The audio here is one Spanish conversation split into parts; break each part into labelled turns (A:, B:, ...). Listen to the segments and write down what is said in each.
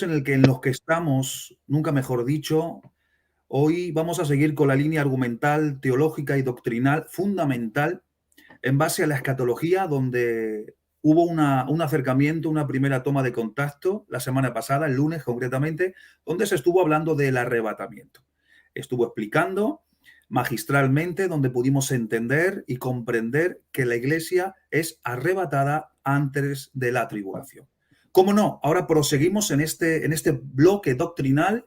A: en los que estamos, nunca mejor dicho, hoy vamos a seguir con la línea argumental, teológica y doctrinal fundamental en base a la escatología, donde hubo un acercamiento, una primera toma de contacto la semana pasada, el lunes concretamente, donde se estuvo hablando del arrebatamiento. Estuvo explicando magistralmente, donde pudimos entender y comprender que la Iglesia es arrebatada antes de la tribulación. ¿Cómo no? Ahora proseguimos en este bloque doctrinal,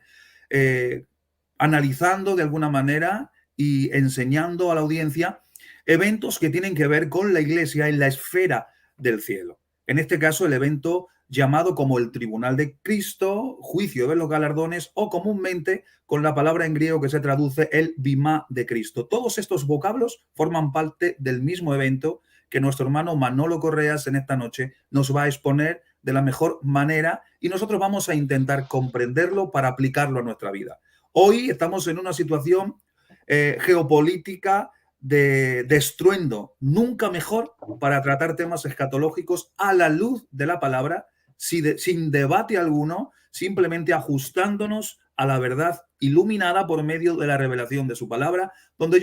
A: analizando de alguna manera y enseñando a la audiencia eventos que tienen que ver con la Iglesia en la esfera del cielo. En este caso, el evento llamado como el Tribunal de Cristo, juicio de los galardones, o comúnmente con la palabra en griego que se traduce el Bimá de Cristo. Todos estos vocablos forman parte del mismo evento que nuestro hermano Manolo Correas en esta noche nos va a exponer de la mejor manera y nosotros vamos a intentar comprenderlo para aplicarlo a nuestra vida. Hoy estamos en una situación geopolítica de estruendo, nunca mejor para tratar temas escatológicos a la luz de la palabra, sin debate alguno, simplemente ajustándonos a la verdad iluminada por medio de la revelación de su palabra, donde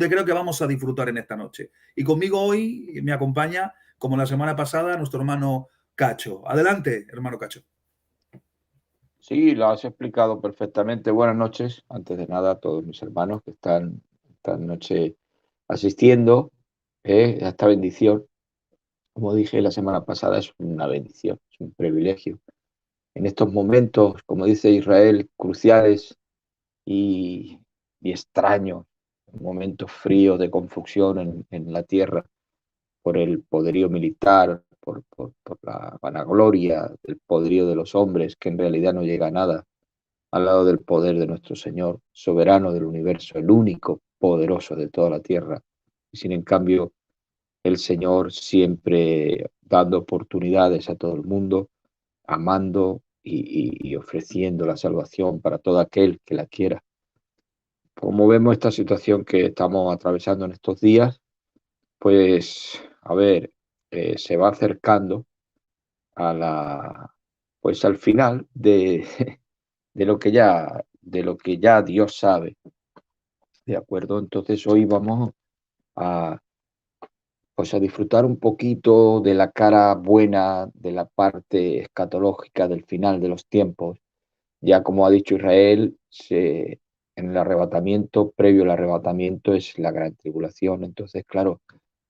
A: creo que vamos a disfrutar en esta noche. Y conmigo hoy me acompaña, como la semana pasada, nuestro hermano Cacho. Adelante, hermano Cacho.
B: Sí, lo has explicado perfectamente. Buenas noches, antes de nada, a todos mis hermanos que están esta noche asistiendo a esta bendición. Como dije la semana pasada, es una bendición, es un privilegio. En estos momentos, como dice Israel, cruciales y, y extraños, momentos fríos de confusión en la tierra por el poderío militar, por la vanagloria, el poderío de los hombres, que en realidad no llega a nada al lado del poder de nuestro Señor, soberano del universo, el único poderoso de toda la tierra. Y sin en cambio, el Señor siempre dando oportunidades a todo el mundo, amando y ofreciendo la salvación para todo aquel que la quiera. Como vemos esta situación que estamos atravesando en estos días, pues, a ver, se va acercando pues al final de lo que ya Dios sabe, ¿de acuerdo? Entonces hoy vamos a, pues a disfrutar un poquito de la cara buena, de la parte escatológica del final de los tiempos. Ya como ha dicho Israel, en el arrebatamiento, previo al arrebatamiento es la gran tribulación. Entonces, claro,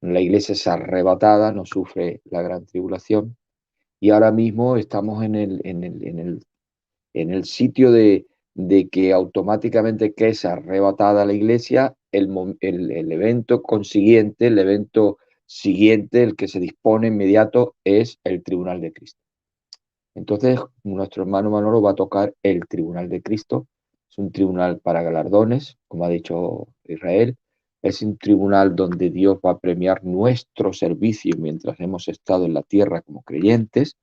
B: la iglesia es arrebatada, no sufre la gran tribulación. Y ahora mismo estamos en el sitio de que automáticamente que es arrebatada la iglesia, el evento consiguiente, el evento siguiente, el que se dispone inmediato, es el Tribunal de Cristo. Entonces, nuestro hermano Manolo va a tocar el Tribunal de Cristo. Es un tribunal para galardones, como ha dicho Israel. Es un tribunal donde Dios va a premiar nuestro servicio mientras hemos estado en la tierra como creyentes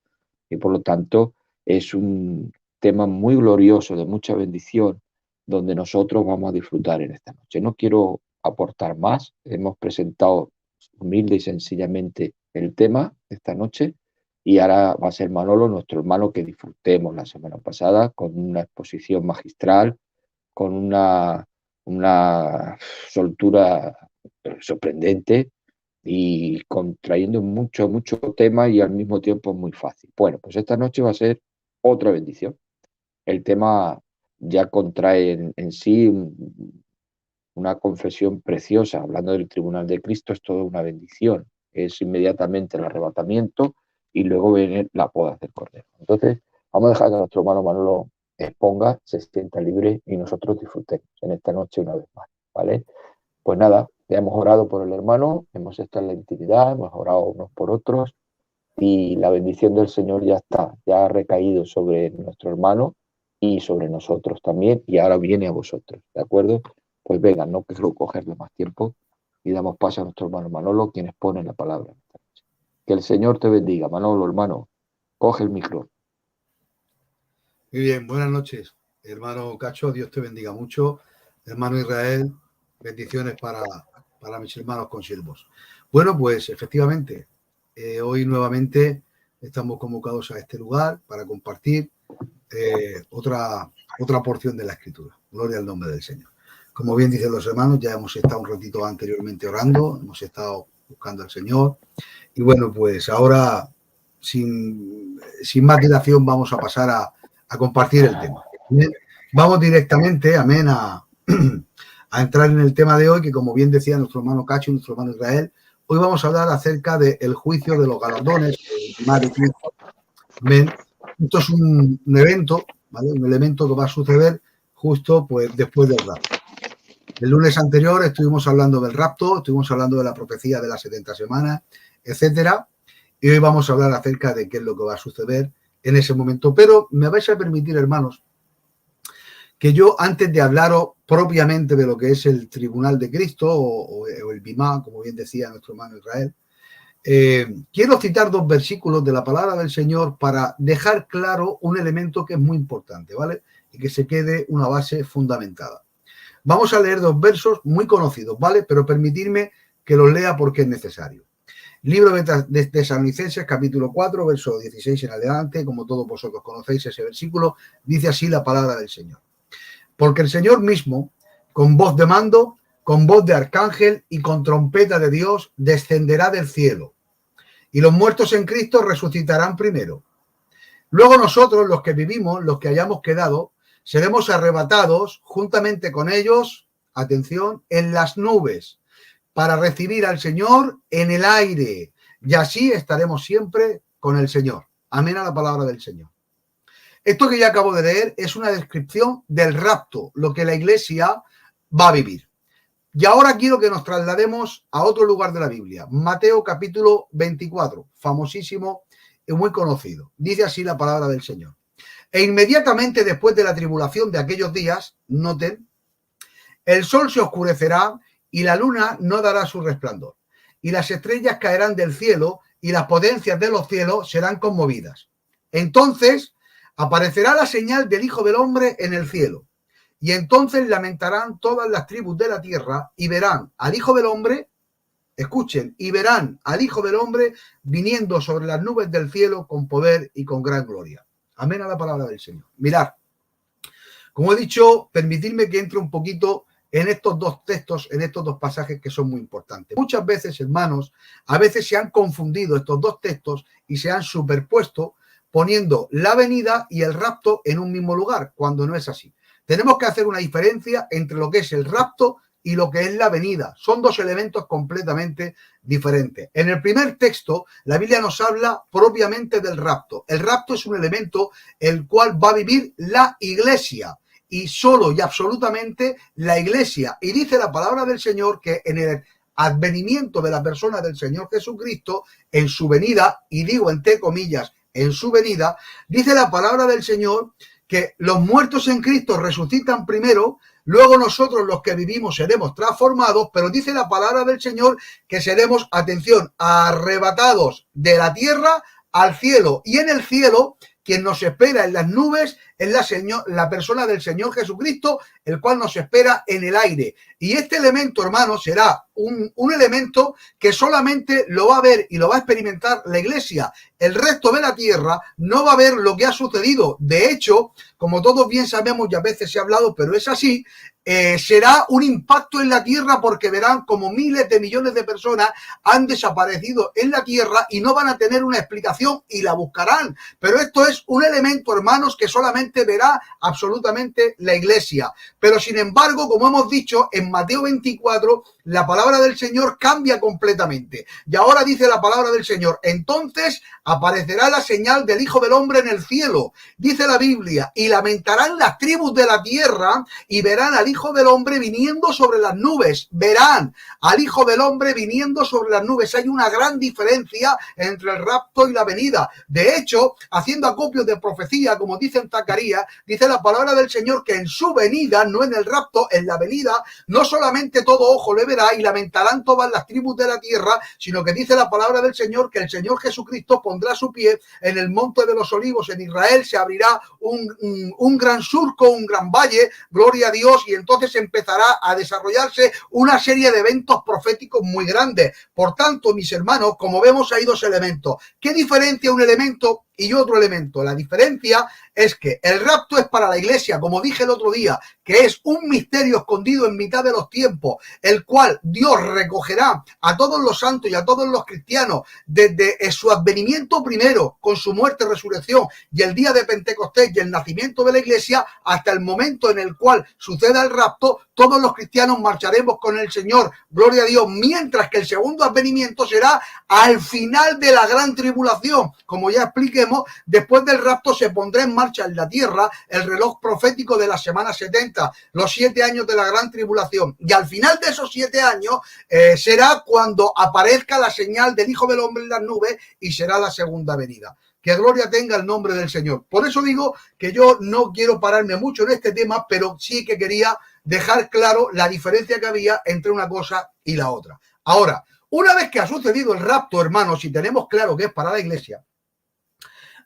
B: y por lo tanto es un tema muy glorioso, de mucha bendición, donde nosotros vamos a disfrutar en esta noche. No quiero aportar más, hemos presentado humilde y sencillamente el tema esta noche y ahora va a ser Manolo, nuestro hermano, que disfrutemos la semana pasada con una exposición magistral, con una soltura sorprendente y contrayendo mucho, mucho tema y al mismo tiempo muy fácil. Bueno, pues esta noche va a ser otra bendición. El tema ya contrae en sí una confesión preciosa. Hablando del Tribunal de Cristo, es toda una bendición. Es inmediatamente el arrebatamiento y luego viene la poda del Cordero. Entonces, vamos a dejar que nuestro hermano Manolo exponga, se sienta libre y nosotros disfrutemos en esta noche una vez más, ¿vale? Pues nada, ya hemos orado por el hermano, hemos estado en la intimidad, hemos orado unos por otros y la bendición del Señor ya está, ya ha recaído sobre nuestro hermano y sobre nosotros también y ahora viene a vosotros, ¿de acuerdo? Pues venga, no quiero cogerle más tiempo y damos paso a nuestro hermano Manolo, quien expone la palabra. Que el Señor te bendiga, Manolo, hermano, coge el micro.
C: Muy bien, buenas noches, hermano Cacho, Dios te bendiga mucho. Hermano Israel, bendiciones para mis hermanos consiervos. Bueno, pues efectivamente, hoy nuevamente estamos convocados a este lugar para compartir otra porción de la Escritura. Gloria al nombre del Señor. Como bien dicen los hermanos, ya hemos estado un ratito anteriormente orando, hemos estado buscando al Señor. Y bueno, pues ahora, sin más dilación, vamos a pasar a compartir el tema. ¿Bien? Vamos directamente, amén, a entrar en el tema de hoy, que como bien decía nuestro hermano Cacho y nuestro hermano Israel, hoy vamos a hablar acerca del juicio de los galardones, de Cristo. Amén. Esto es un evento, ¿vale? Un elemento que va a suceder justo pues, después del rapto. El lunes anterior estuvimos hablando del rapto, estuvimos hablando de la profecía de las 70 semanas, etcétera. Y hoy vamos a hablar acerca de qué es lo que va a suceder en ese momento. Pero me vais a permitir, hermanos, que yo, antes de hablaros propiamente de lo que es el tribunal de Cristo o el Bimá, como bien decía nuestro hermano Israel, quiero citar 2 versículos de la palabra del Señor para dejar claro un elemento que es muy importante, ¿vale? Y que se quede una base fundamentada. Vamos a leer 2 versos muy conocidos, ¿vale? Pero permitidme que los lea porque es necesario. Libro de Tesalonicenses, capítulo 4, verso 16 en adelante, como todos vosotros conocéis ese versículo, dice así la palabra del Señor. Porque el Señor mismo, con voz de mando, con voz de arcángel y con trompeta de Dios, descenderá del cielo. Y los muertos en Cristo resucitarán primero. Luego nosotros, los que vivimos, los que hayamos quedado, seremos arrebatados juntamente con ellos, atención, en las nubes, para recibir al Señor en el aire. Y así estaremos siempre con el Señor. Amén a la palabra del Señor. Esto que ya acabo de leer es una descripción del rapto, lo que la iglesia va a vivir. Y ahora quiero que nos traslademos a otro lugar de la Biblia. Mateo capítulo 24, famosísimo y muy conocido. Dice así la palabra del Señor. E inmediatamente después de la tribulación de aquellos días, noten, el sol se oscurecerá y la luna no dará su resplandor. Y las estrellas caerán del cielo y las potencias de los cielos serán conmovidas. Entonces aparecerá la señal del Hijo del Hombre en el cielo. Y entonces lamentarán todas las tribus de la tierra y verán al Hijo del Hombre, escuchen, y verán al Hijo del Hombre viniendo sobre las nubes del cielo con poder y con gran gloria. Amén a la palabra del Señor. Mirad, como he dicho, permitidme que entre un poquito en estos 2 textos, en estos 2 pasajes que son muy importantes. Muchas veces, hermanos, a veces se han confundido estos 2 textos y se han superpuesto poniendo la venida y el rapto en un mismo lugar, cuando no es así. Tenemos que hacer una diferencia entre lo que es el rapto y lo que es la venida. Son 2 elementos completamente diferentes. En el primer texto, la Biblia nos habla propiamente del rapto. El rapto es un elemento el cual va a vivir la iglesia. Y solo y absolutamente la iglesia. Y dice la palabra del Señor que en el advenimiento de la persona del Señor Jesucristo, en su venida, y digo entre comillas, en su venida, dice la palabra del Señor que los muertos en Cristo resucitan primero, luego nosotros los que vivimos seremos transformados, pero dice la palabra del Señor que seremos, atención, arrebatados de la tierra al cielo. Y en el cielo, quien nos espera en las nubes es la persona del Señor Jesucristo, el cual nos espera en el aire. Y este elemento, hermano, será un elemento que solamente lo va a ver y lo va a experimentar la iglesia. El resto de la tierra no va a ver lo que ha sucedido. De hecho, como todos bien sabemos y a veces se ha hablado, pero es así, será un impacto en la tierra porque verán como miles de millones de personas han desaparecido en la tierra y no van a tener una explicación y la buscarán. Pero esto es un elemento, hermanos, que solamente verá absolutamente la iglesia. Pero sin embargo, como hemos dicho, en Mateo 24, la palabra del Señor cambia completamente. Y ahora dice la palabra del Señor, entonces aparecerá la señal del Hijo del Hombre en el cielo. Dice la Biblia, y lamentarán las tribus de la tierra y verán al Hijo del Hombre viniendo sobre las nubes. Verán al Hijo del Hombre viniendo sobre las nubes. Hay una gran diferencia entre el rapto y la venida. De hecho, haciendo acopios de profecía, como dice en Zacarías, dice la palabra del Señor que en su venida, no en el rapto, en la venida, no solamente todo ojo le verá y lamentarán todas las tribus de la tierra, sino que dice la palabra del Señor que el Señor Jesucristo pondrá su pie en el monte de los olivos. En Israel se abrirá un gran surco, un gran valle, gloria a Dios, y entonces empezará a desarrollarse una serie de eventos proféticos muy grandes. Por tanto, mis hermanos, como vemos, hay 2 elementos. ¿Qué diferencia un elemento y otro elemento. La diferencia es que el rapto es para la iglesia, como dije el otro día, que es un misterio escondido en mitad de los tiempos, el cual Dios recogerá a todos los santos y a todos los cristianos desde su advenimiento primero, con su muerte, resurrección y el día de Pentecostés y el nacimiento de la iglesia, hasta el momento en el cual suceda el rapto. Todos los cristianos marcharemos con el Señor, gloria a Dios, mientras que el segundo advenimiento será al final de la gran tribulación. Como ya expliquemos, después del rapto se pondrá en marcha en la tierra el reloj profético de la semana 70, los 7 años de la gran tribulación. Y al final de esos 7 años será cuando aparezca la señal del Hijo del Hombre en las nubes y será la segunda venida. Que gloria tenga el nombre del Señor. Por eso digo que yo no quiero pararme mucho en este tema, pero sí que quería dejar claro la diferencia que había entre una cosa y la otra. Ahora, una vez que ha sucedido el rapto, hermanos, y tenemos claro que es para la iglesia,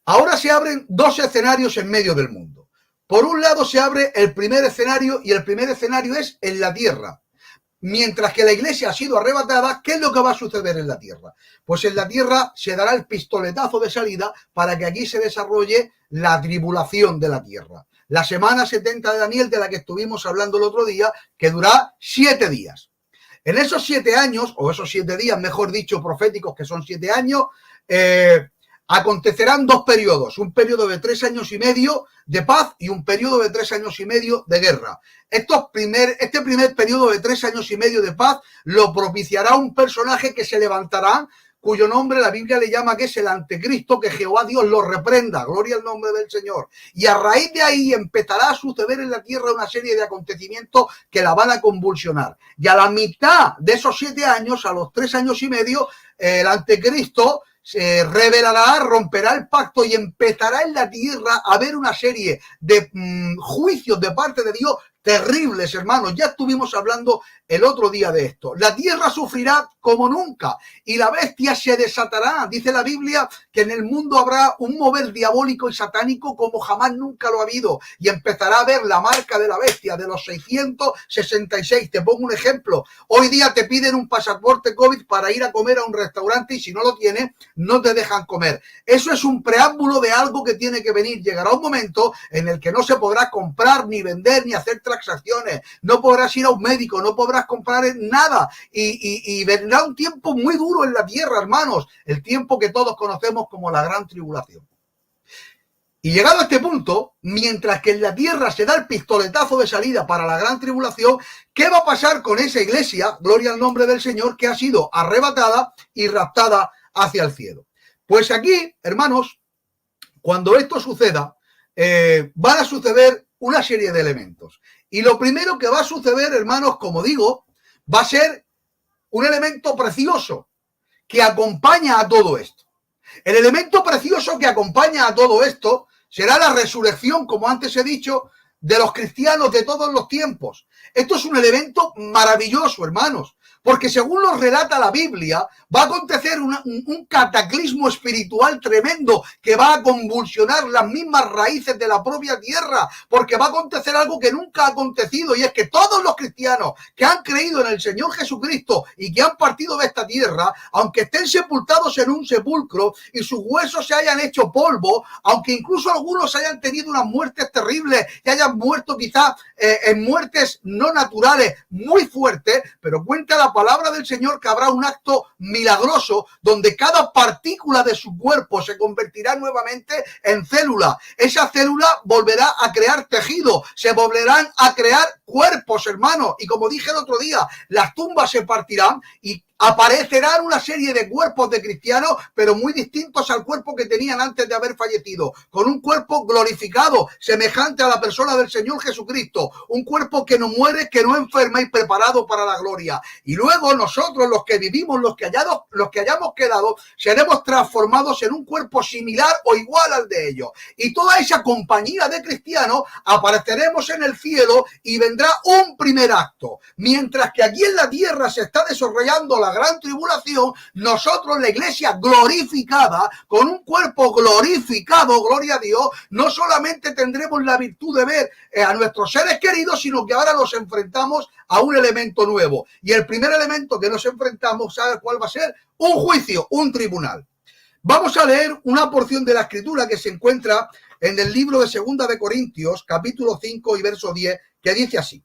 C: ahora se abren dos escenarios en medio del mundo. Por un lado se abre el primer escenario, y el primer escenario es en la tierra. Mientras que la iglesia ha sido arrebatada, ¿qué es lo que va a suceder en la tierra? Pues en la tierra se dará el pistoletazo de salida para que aquí se desarrolle la tribulación de la tierra. La semana 70 de Daniel, de la que estuvimos hablando el otro día, que durará 7 días. En esos 7 años, o esos 7 días, mejor dicho, proféticos, que son 7 años, acontecerán dos periodos, un periodo de 3 años y medio de paz y un periodo de 3 años y medio de guerra. Este primer periodo de 3 años y medio de paz lo propiciará un personaje que se levantará, cuyo nombre la Biblia le llama que es el anticristo, que Jehová Dios lo reprenda, gloria al nombre del Señor. Y a raíz de ahí empezará a suceder en la tierra una serie de acontecimientos que la van a convulsionar. Y a la mitad de esos 7 años, a los 3 años y medio, el anticristo se revelará, romperá el pacto y empezará en la tierra a haber una serie de juicios de parte de Dios terribles, hermanos. Ya estuvimos hablando el otro día de esto. La tierra sufrirá como nunca y la bestia se desatará. Dice la Biblia que en el mundo habrá un mover diabólico y satánico como jamás nunca lo ha habido, y empezará a ver la marca de la bestia de los 666. Te pongo un ejemplo. Hoy día te piden un pasaporte COVID para ir a comer a un restaurante y si no lo tienes, no te dejan comer. Eso es un preámbulo de algo que tiene que venir. Llegará un momento en el que no se podrá comprar, ni vender, ni hacer transacciones. No podrás ir a un médico, no podrás comprar nada y vendrá un tiempo muy duro en la tierra, hermanos, el tiempo que todos conocemos como la gran tribulación. Y llegado a este punto, mientras que en la tierra se da el pistoletazo de salida para la gran tribulación, ¿qué va a pasar con esa iglesia, gloria al nombre del Señor, que ha sido arrebatada y raptada hacia el cielo? Pues aquí, hermanos, cuando esto suceda, van a suceder una serie de elementos. Y lo primero que va a suceder, hermanos, como digo, va a ser un elemento precioso que acompaña a todo esto. El elemento precioso que acompaña a todo esto será la resurrección, como antes he dicho, de los cristianos de todos los tiempos. Esto es un elemento maravilloso, hermanos, porque según nos relata la Biblia, va a acontecer un cataclismo espiritual tremendo que va a convulsionar las mismas raíces de la propia tierra, porque va a acontecer algo que nunca ha acontecido, y es que todos los cristianos que han creído en el Señor Jesucristo y que han partido de esta tierra, aunque estén sepultados en un sepulcro y sus huesos se hayan hecho polvo, aunque incluso algunos hayan tenido unas muertes terribles y hayan muerto quizás en muertes no naturales muy fuertes, pero cuenta la palabra del Señor que habrá un acto milagroso donde cada partícula de su cuerpo se convertirá nuevamente en célula. Esa célula volverá a crear tejido, se volverán a crear cuerpos, hermanos, y como dije el otro día, las tumbas se partirán y aparecerán una serie de cuerpos de cristianos, pero muy distintos al cuerpo que tenían antes de haber fallecido, con un cuerpo glorificado, semejante a la persona del Señor Jesucristo, un cuerpo que no muere, que no enferma y preparado para la gloria. Y luego nosotros, los que vivimos, los que hayamos quedado, seremos transformados en un cuerpo similar o igual al de ellos. Y toda esa compañía de cristianos apareceremos en el cielo y vendrá un primer acto. Mientras que aquí en la tierra se está desarrollando la gran tribulación, nosotros, la iglesia glorificada, con un cuerpo glorificado, gloria a Dios, no solamente tendremos la virtud de ver a nuestros seres queridos, sino que ahora nos enfrentamos a un elemento nuevo. Y el primer elemento que nos enfrentamos, ¿sabe cuál va a ser? Un juicio, un tribunal. Vamos a leer una porción de la escritura que se encuentra en el libro de 2 de Corintios, capítulo 5 y verso 10, que dice así: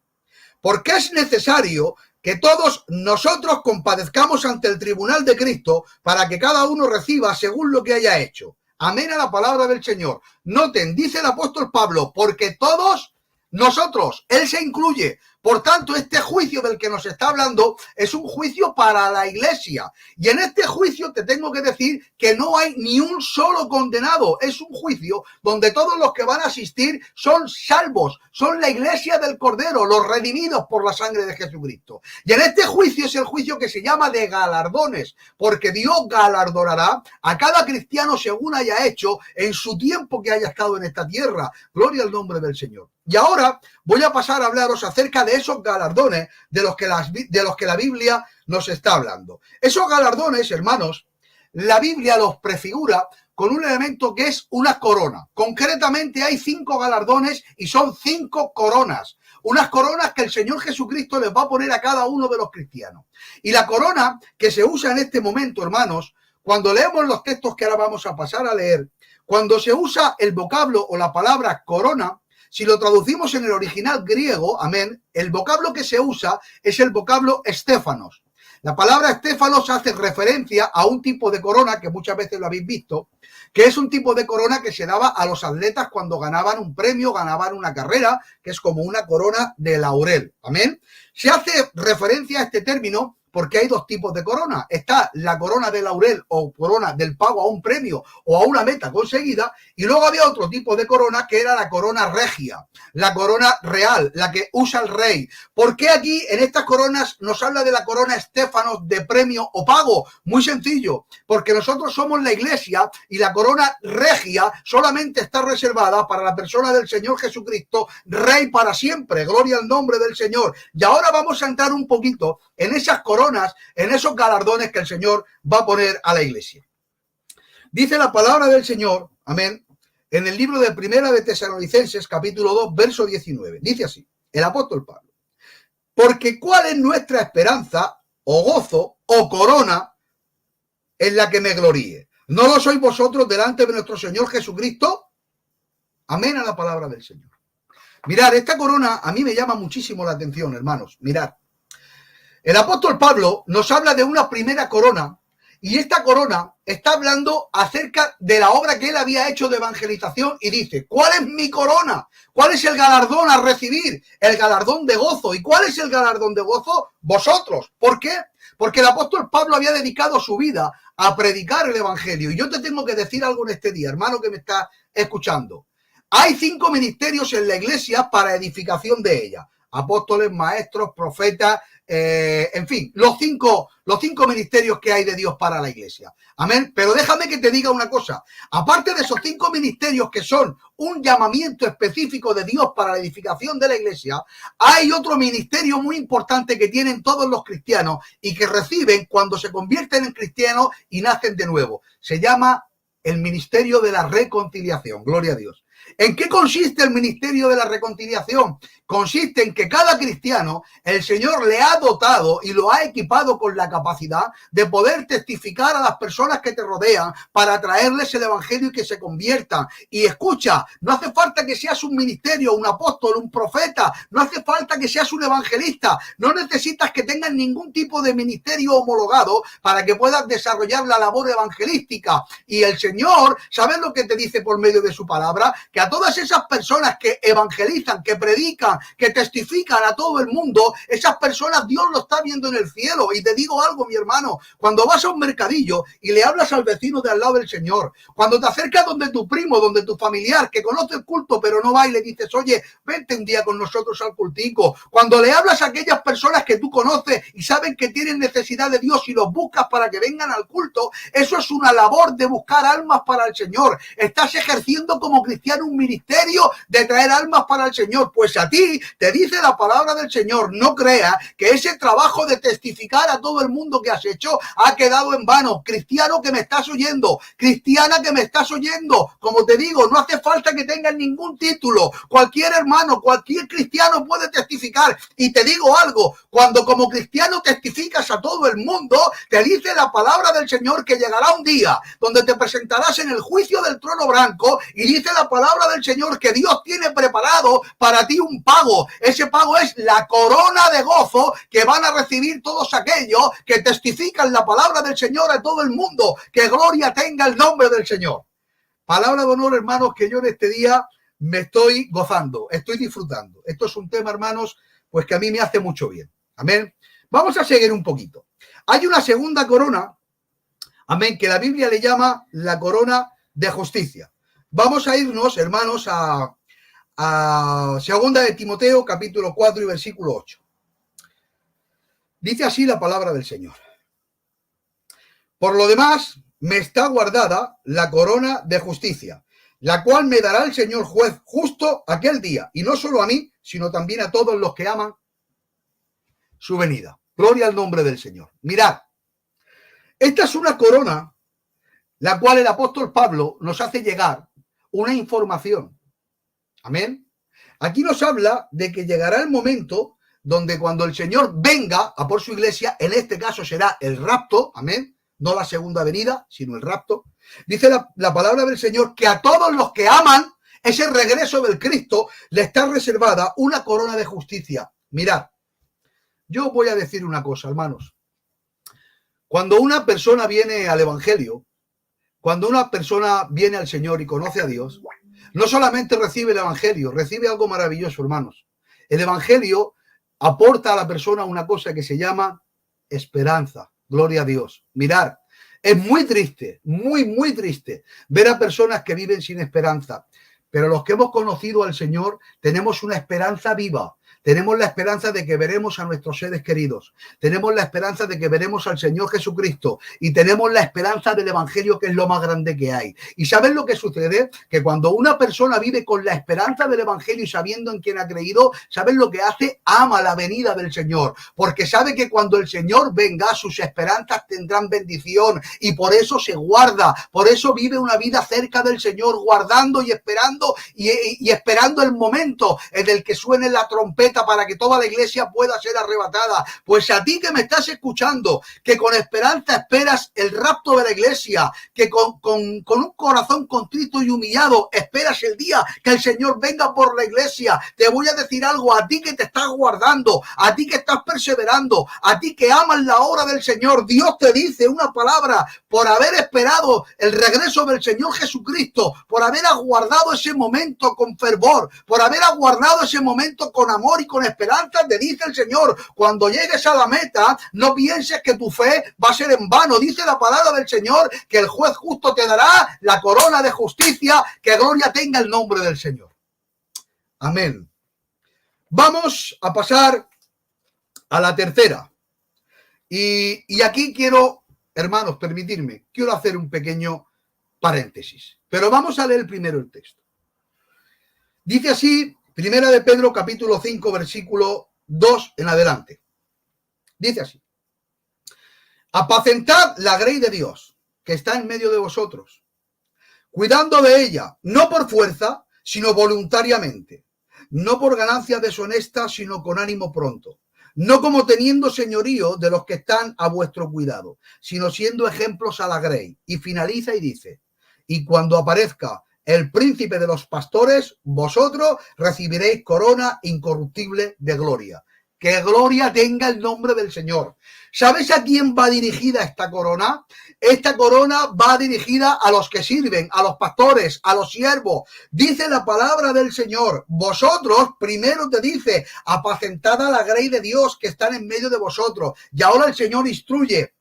C: porque es necesario que todos nosotros compadezcamos ante el tribunal de Cristo para que cada uno reciba según lo que haya hecho. Amén a la palabra del Señor. Noten, dice el apóstol Pablo, porque todos nosotros, él se incluye. Por tanto, este juicio del que nos está hablando es un juicio para la iglesia. Y en este juicio te tengo que decir que no hay ni un solo condenado. Es un juicio donde todos los que van a asistir son salvos, son la iglesia del Cordero, los redimidos por la sangre de Jesucristo. Y en este juicio es el juicio que se llama de galardones, porque Dios galardonará a cada cristiano según haya hecho en su tiempo que haya estado en esta tierra. Gloria al nombre del Señor. Y ahora voy a pasar a hablaros acerca de esos galardones de los que la Biblia nos está hablando. Esos galardones, hermanos, la Biblia los prefigura con un elemento que es una corona. Concretamente hay 5 galardones y son 5 coronas. Unas coronas que el Señor Jesucristo les va a poner a cada uno de los cristianos. Y la corona que se usa en este momento, hermanos, cuando leemos los textos que ahora vamos a pasar a leer, cuando se usa el vocablo o la palabra corona, si lo traducimos en el original griego, amén, el vocablo que se usa es el vocablo estéfanos. La palabra estéfanos hace referencia a un tipo de corona que muchas veces lo habéis visto, que es un tipo de corona que se daba a los atletas cuando ganaban un premio, ganaban una carrera, que es como una corona de laurel. Amén. Se hace referencia a este término porque hay 2 tipos de corona. Está la corona de laurel o corona del pago a un premio o a una meta conseguida, y luego había otro tipo de corona que era la corona regia, la corona real, la que usa el rey. ¿Por qué aquí en estas coronas nos habla de la corona estéfanos de premio o pago? Muy sencillo, porque nosotros somos la iglesia y la corona regia solamente está reservada para la persona del Señor Jesucristo, rey para siempre. Gloria al nombre del Señor. Y ahora vamos a entrar un poquito en esas coronas, en esos galardones que el Señor va a poner a la iglesia. Dice la palabra del Señor, amén, en el libro de Primera de Tesalonicenses, capítulo 2, verso 19. Dice así, el apóstol Pablo: porque ¿cuál es nuestra esperanza o gozo o corona en la que me gloríe? ¿No lo sois vosotros delante de nuestro Señor Jesucristo? Amén a la palabra del Señor. Mirad, esta corona a mí me llama muchísimo la atención, hermanos. Mirad. El apóstol Pablo nos habla de una primera corona, y esta corona está hablando acerca de la obra que él había hecho de evangelización, y dice: ¿cuál es mi corona? ¿Cuál es el galardón a recibir? El galardón de gozo. ¿Y cuál es el galardón de gozo? Vosotros. ¿Por qué? Porque el apóstol Pablo había dedicado su vida a predicar el evangelio. Y yo te tengo que decir algo en este día, hermano que me está escuchando. Hay 5 ministerios en la iglesia para edificación de ella: apóstoles, maestros, profetas, en fin, los cinco ministerios que hay de Dios para la iglesia. Amén. Pero déjame que te diga una cosa. Aparte de esos 5 ministerios que son un llamamiento específico de Dios para la edificación de la iglesia, hay otro ministerio muy importante que tienen todos los cristianos y que reciben cuando se convierten en cristianos y nacen de nuevo. Se llama el ministerio de la reconciliación. Gloria a Dios. ¿En qué consiste el ministerio de la reconciliación? Consiste en que cada cristiano, el Señor le ha dotado y lo ha equipado con la capacidad de poder testificar a las personas que te rodean para traerles el evangelio y que se conviertan. Y escucha, no hace falta que seas un ministerio, un apóstol, un profeta, no hace falta que seas un evangelista, no necesitas que tengas ningún tipo de ministerio homologado para que puedas desarrollar la labor evangelística. Y el Señor, ¿sabes lo que te dice por medio de su palabra? Que a todas esas personas que evangelizan, que predican, que testifican a todo el mundo, esas personas Dios lo está viendo en el cielo. Y te digo algo, mi hermano, cuando vas a un mercadillo y le hablas al vecino de al lado del Señor, cuando te acercas donde tu primo, donde tu familiar, que conoce el culto pero no va, y le dices: oye, vente un día con nosotros al cultico, cuando le hablas a aquellas personas que tú conoces y saben que tienen necesidad de Dios y los buscas para que vengan al culto, eso es una labor de buscar almas para el Señor. Estás ejerciendo como cristiano un ministerio de traer almas para el Señor. Pues a ti te dice la palabra del Señor: no creas que ese trabajo de testificar a todo el mundo que has hecho ha quedado en vano. Cristiano que me estás oyendo, cristiana que me estás oyendo, como te digo, no hace falta que tengas ningún título. Cualquier hermano, cualquier cristiano puede testificar. Y te digo algo, Cuando como cristiano testificas a todo el mundo, te dice la palabra del Señor que llegará un día donde te presentarás en el juicio del trono blanco y dice la palabra del Señor que Dios tiene preparado para ti un pago. Ese pago es la corona de gozo que van a recibir todos aquellos que testifican la palabra del Señor a todo el mundo. Que gloria tenga el nombre del Señor. Palabra de honor, hermanos, que yo en este día me estoy gozando, estoy disfrutando. Esto es un tema, hermanos, pues que a mí me hace mucho bien. Amén. Vamos a seguir un poquito. Hay una segunda corona, amén, que la Biblia le llama la corona de justicia. Vamos a irnos, hermanos, a segunda de Timoteo, capítulo 4 y versículo 8. Dice así la palabra del Señor. Por lo demás, me está guardada la corona de justicia, la cual me dará el Señor juez justo aquel día, y no solo a mí, sino también a todos los que aman su venida. Gloria al nombre del Señor. Mirad, esta es una corona, la cual el apóstol Pablo nos hace llegar una información. Amén. Aquí nos habla de que llegará el momento donde cuando el Señor venga a por su iglesia, en este caso será el rapto, amén, no la segunda venida, sino el rapto. Dice la palabra del Señor que a todos los que aman ese regreso del Cristo le está reservada una corona de justicia. Mirad, yo voy a decir una cosa, hermanos. Cuando una persona viene al Evangelio, cuando una persona viene al Señor y conoce a Dios, no solamente recibe el Evangelio, recibe algo maravilloso, hermanos. El Evangelio aporta a la persona una cosa que se llama esperanza. Gloria a Dios. Mirad, es muy triste, muy triste ver a personas que viven sin esperanza. Pero los que hemos conocido al Señor tenemos una esperanza viva. Tenemos la esperanza de que veremos a nuestros seres queridos. Tenemos la esperanza de que veremos al Señor Jesucristo. Y tenemos la esperanza del Evangelio, que es lo más grande que hay. ¿Y saben lo que sucede? Que cuando una persona vive con la esperanza del Evangelio y sabiendo en quién ha creído, ¿saben lo que hace? Ama la venida del Señor. Porque sabe que cuando el Señor venga, sus esperanzas tendrán bendición. Y por eso se guarda. Por eso vive una vida cerca del Señor, guardando y esperando y esperando el momento en el que suene la trompeta para que toda la iglesia pueda ser arrebatada. Pues a ti que me estás escuchando, que con esperanza esperas el rapto de la iglesia, que con un corazón contrito y humillado esperas el día que el Señor venga por la iglesia, te voy a decir algo, a ti que te estás guardando, a ti que estás perseverando, a ti que amas la obra del Señor, Dios te dice una palabra: por haber esperado el regreso del Señor Jesucristo, por haber aguardado ese momento con fervor, por haber aguardado ese momento con amor y con esperanza, te dice el Señor, cuando llegues a la meta, no pienses que tu fe va a ser en vano. Dice la palabra del Señor que el juez justo te dará la corona de justicia, que gloria tenga el nombre del Señor. Amén. Vamos a pasar a la tercera. Y aquí quiero, hermanos, permitirme, quiero hacer un pequeño paréntesis. Pero vamos a leer primero el texto. Dice así, Primera de Pedro, capítulo 5, versículo 2 en adelante. Dice así: apacentad la grey de Dios, que está en medio de vosotros, cuidando de ella, no por fuerza, sino voluntariamente, no por ganancias deshonestas, sino con ánimo pronto, no como teniendo señorío de los que están a vuestro cuidado, sino siendo ejemplos a la grey. Y finaliza y dice: y cuando aparezca el príncipe de los pastores, vosotros recibiréis corona incorruptible de gloria. Que gloria tenga el nombre del Señor. ¿Sabes a quién va dirigida esta corona? Esta corona va dirigida a los que sirven, a los pastores, a los siervos. Dice la palabra del Señor: vosotros, primero te dice, apacentad a la grey de Dios que están en medio de vosotros. Y ahora el Señor instruye,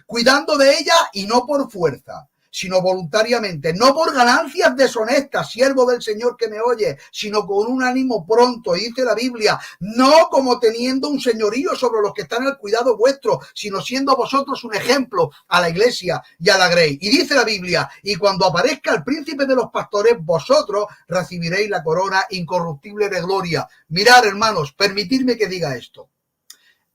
C: cuidando de ella y no por fuerza, sino voluntariamente, no por ganancias deshonestas, siervo del Señor que me oye, sino con un ánimo pronto. Y dice la Biblia, no como teniendo un señorío sobre los que están al cuidado vuestro, sino siendo vosotros un ejemplo a la iglesia y a la grey. Y dice la Biblia, y cuando aparezca el príncipe de los pastores, vosotros recibiréis la corona incorruptible de gloria. Mirad, hermanos, permitidme que diga esto.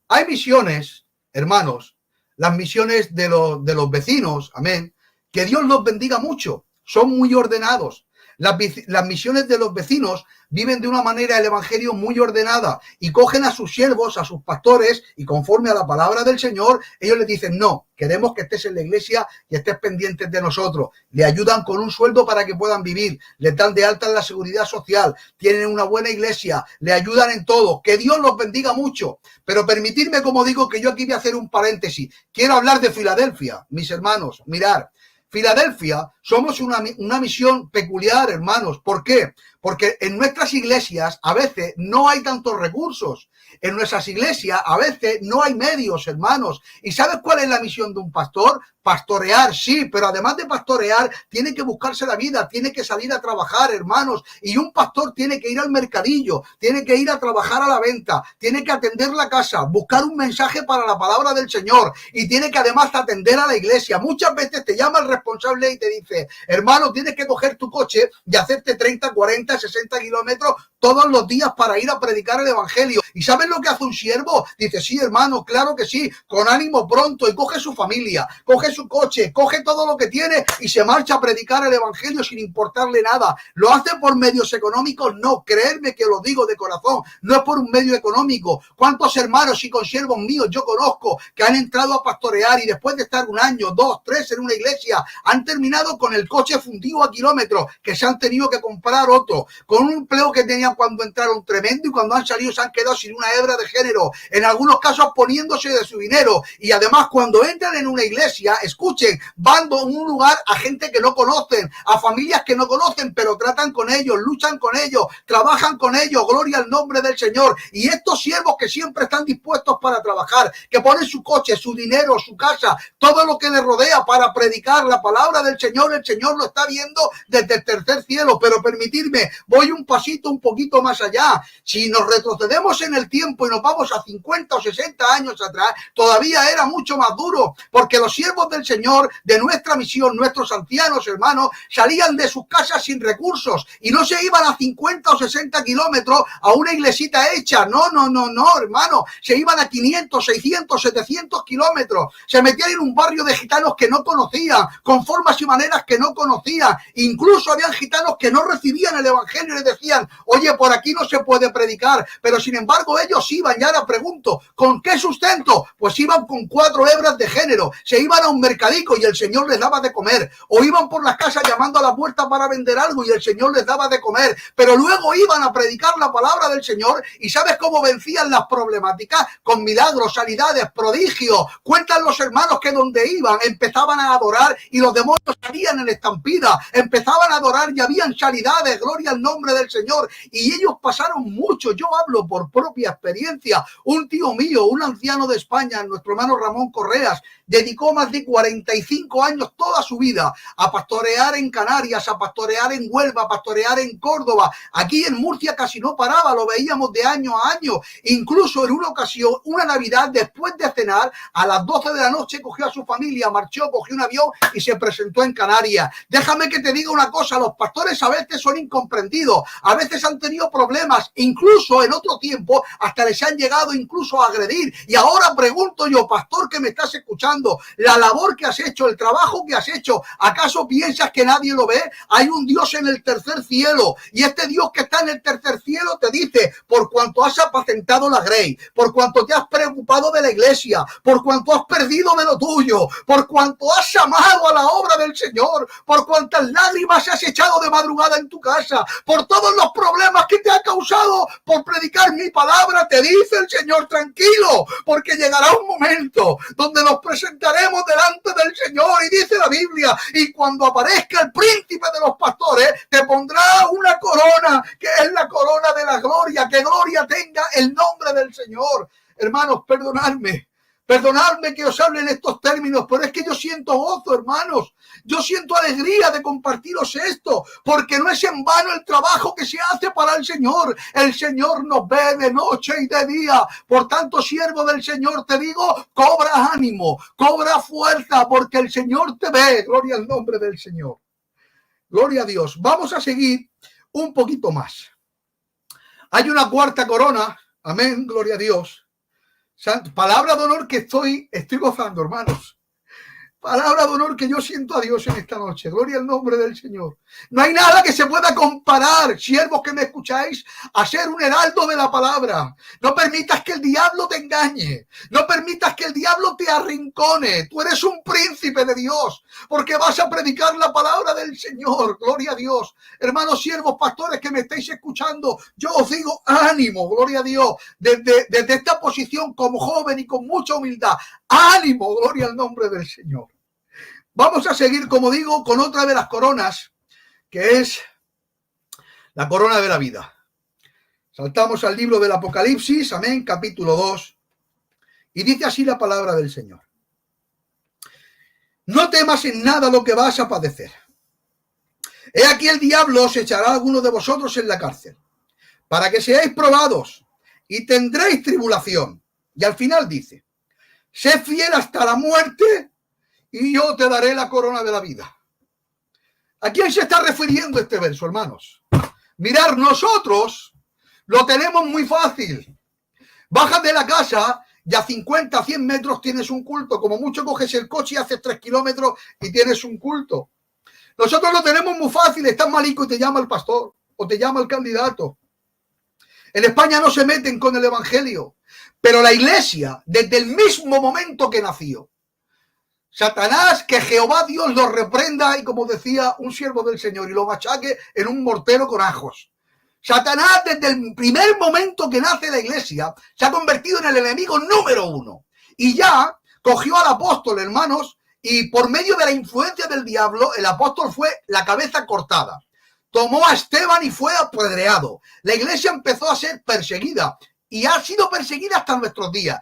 C: Hay misiones, hermanos, las misiones de los vecinos, amén, que Dios los bendiga mucho, son muy ordenados. Las misiones de los vecinos viven de una manera el evangelio muy ordenada y cogen a sus siervos, a sus pastores, y conforme a la palabra del Señor, ellos les dicen: no, queremos que estés en la iglesia y estés pendientes de nosotros. Le ayudan con un sueldo para que puedan vivir, les dan de alta en la seguridad social, tienen una buena iglesia, le ayudan en todo. Que Dios los bendiga mucho. Pero permitidme, como digo, que yo aquí voy a hacer un paréntesis. Quiero hablar de Filadelfia, mis hermanos. Mirad, Filadelfia somos una misión peculiar, hermanos. ¿Por qué? Porque en nuestras iglesias a veces no hay tantos recursos. En nuestras iglesias a veces no hay medios, hermanos. ¿Y sabes cuál es la misión de un pastor? Pastorear, sí, pero además de pastorear, tiene que buscarse la vida, tiene que salir a trabajar, hermanos. Y un pastor tiene que ir al mercadillo, tiene que ir a trabajar a la venta, tiene que atender la casa, buscar un mensaje para la palabra del Señor y tiene que además atender a la iglesia. Muchas veces te llama el responsable y te dice: hermano, tienes que coger tu coche y hacerte 30, 40, 60 kilómetros todos los días para ir a predicar el evangelio. ¿Y sabes lo que hace un siervo? Dice: sí, hermano, claro que sí, con ánimo pronto, y coge su familia, coge su coche, coge todo lo que tiene y se marcha a predicar el evangelio sin importarle nada. ¿Lo hace por medios económicos? No, creedme que lo digo de corazón, no es por un medio económico. ¿Cuántos hermanos y consiervos míos yo conozco que han entrado a pastorear y después de estar un año, 2, 3 en una iglesia, han terminado con el coche fundido a kilómetros, que se han tenido que comprar otro, con un empleo que tenían cuando entraron tremendo, y cuando han salido se han quedado sin una hebra de género, en algunos casos poniéndose de su dinero? Y además, cuando entran en una iglesia, escuchen, van a un lugar a gente que no conocen, a familias que no conocen, pero tratan con ellos, luchan con ellos, trabajan con ellos, gloria al nombre del Señor. Y estos siervos que siempre están dispuestos para trabajar, que ponen su coche, su dinero, su casa, todo lo que les rodea para predicar la palabra del Señor, el Señor lo está viendo desde el tercer cielo. Pero permitidme, voy un pasito un poquito más allá. Si nos retrocedemos en el tiempo y nos vamos a 50 o 60 años atrás, todavía era mucho más duro, porque los siervos del Señor, de nuestra misión, nuestros ancianos, hermanos, salían de sus casas sin recursos y no se iban a 50 o 60 kilómetros a una iglesita hecha. No, hermano. Se iban a 500, 600, 700 kilómetros. Se metían en un barrio de gitanos que no conocían, con formas y maneras que no conocían. Incluso habían gitanos que no recibían el evangelio y les decían: oye, por aquí no se puede predicar. Pero sin embargo ellos iban. Y ahora pregunto, ¿con qué sustento? Pues iban con 4 hebras de género, se iban a un mercadico y el Señor les daba de comer, o iban por las casas llamando a la puerta para vender algo y el Señor les daba de comer, pero luego iban a predicar la palabra del Señor. ¿Y sabes cómo vencían las problemáticas? Con milagros, sanidades, prodigios. Cuentan los hermanos que donde iban empezaban a adorar y los demonios salían en estampida, empezaban a adorar y habían sanidades, gloria al nombre del Señor. Y ellos pasaron mucho. Yo hablo por propia experiencia. Un tío mío, un anciano de España, nuestro hermano Ramón Correas, dedicó más de 45 años, toda su vida, a pastorear en Canarias, a pastorear en Huelva, a pastorear en Córdoba. Aquí en Murcia casi no paraba, lo veíamos de año a año. Incluso en una ocasión, una Navidad, después de cenar, a las 12 de la noche cogió a su familia, marchó, cogió un avión y se presentó en Canarias. Déjame que te diga una cosa: los pastores a veces son incomprendidos, a veces han tenido problemas, incluso en otro tiempo hasta les han llegado incluso a agredir. Y ahora pregunto yo, pastor que me estás escuchando, la labor que has hecho, el trabajo que has hecho, ¿acaso piensas que nadie lo ve? Hay un Dios en el tercer cielo, y este Dios que está en el tercer cielo te dice: por cuanto has apacentado la grey, por cuanto te has preocupado de la iglesia, por cuanto has perdido de lo tuyo, por cuanto has amado a la obra del Señor, por cuantas lágrimas has echado de madrugada en tu casa, por todos los problemas que te ha causado por predicar mi palabra, te dice el Señor: tranquilo, porque llegará un momento donde nos presentaremos delante del Señor. Y dice la Biblia: y cuando aparezca el príncipe de los pastores, te pondrá una corona, que es la corona de la gloria. Que gloria tenga el nombre del Señor. Hermanos, perdonadme que os hable en estos términos, pero es que yo siento gozo, hermanos. Yo siento alegría de compartiros esto, porque no es en vano el trabajo que se hace para el Señor. El Señor nos ve de noche y de día. Por tanto, siervo del Señor, te digo, cobra ánimo, cobra fuerza, porque el Señor te ve. Gloria al nombre del Señor. Gloria a Dios. Vamos a seguir un poquito más. Hay una cuarta corona. Amén, gloria a Dios. Palabra de honor que estoy gozando, hermanos. Palabra de honor que yo siento a Dios en esta noche. Gloria al nombre del Señor. No hay nada que se pueda comparar, siervos que me escucháis, a ser un heraldo de la palabra. No permitas que el diablo te engañe. No permitas que el diablo te arrincone. Tú eres un príncipe de Dios, porque vas a predicar la palabra del Señor. Gloria a Dios. Hermanos siervos, pastores que me estáis escuchando, yo os digo ánimo, gloria a Dios, desde esta posición como joven y con mucha humildad. Ánimo, gloria al nombre del Señor. Vamos a seguir, como digo, con otra de las coronas, que es la corona de la vida. Saltamos al libro del Apocalipsis, amén, capítulo 2, y dice así la palabra del Señor. No temas en nada lo que vas a padecer. He aquí el diablo os echará a algunos de vosotros en la cárcel, para que seáis probados, y tendréis tribulación. Y al final dice, sé fiel hasta la muerte, y yo te daré la corona de la vida. ¿A quién se está refiriendo este verso, hermanos? Mirad, nosotros lo tenemos muy fácil. Bajas de la casa y a 50, 100 metros tienes un culto. Como mucho coges el coche y haces 3 kilómetros y tienes un culto. Nosotros lo tenemos muy fácil. Estás malico y te llama el pastor o te llama el candidato. En España no se meten con el evangelio. Pero la iglesia, desde el mismo momento que nació, Satanás, que Jehová Dios lo reprenda y, como decía un siervo del Señor, y lo machaque en un mortero con ajos. Satanás, desde el primer momento que nace la iglesia, se ha convertido en el enemigo número 1. Y ya cogió al apóstol, hermanos, y por medio de la influencia del diablo, el apóstol fue la cabeza cortada. Tomó a Esteban y fue apedreado. La iglesia empezó a ser perseguida y ha sido perseguida hasta nuestros días.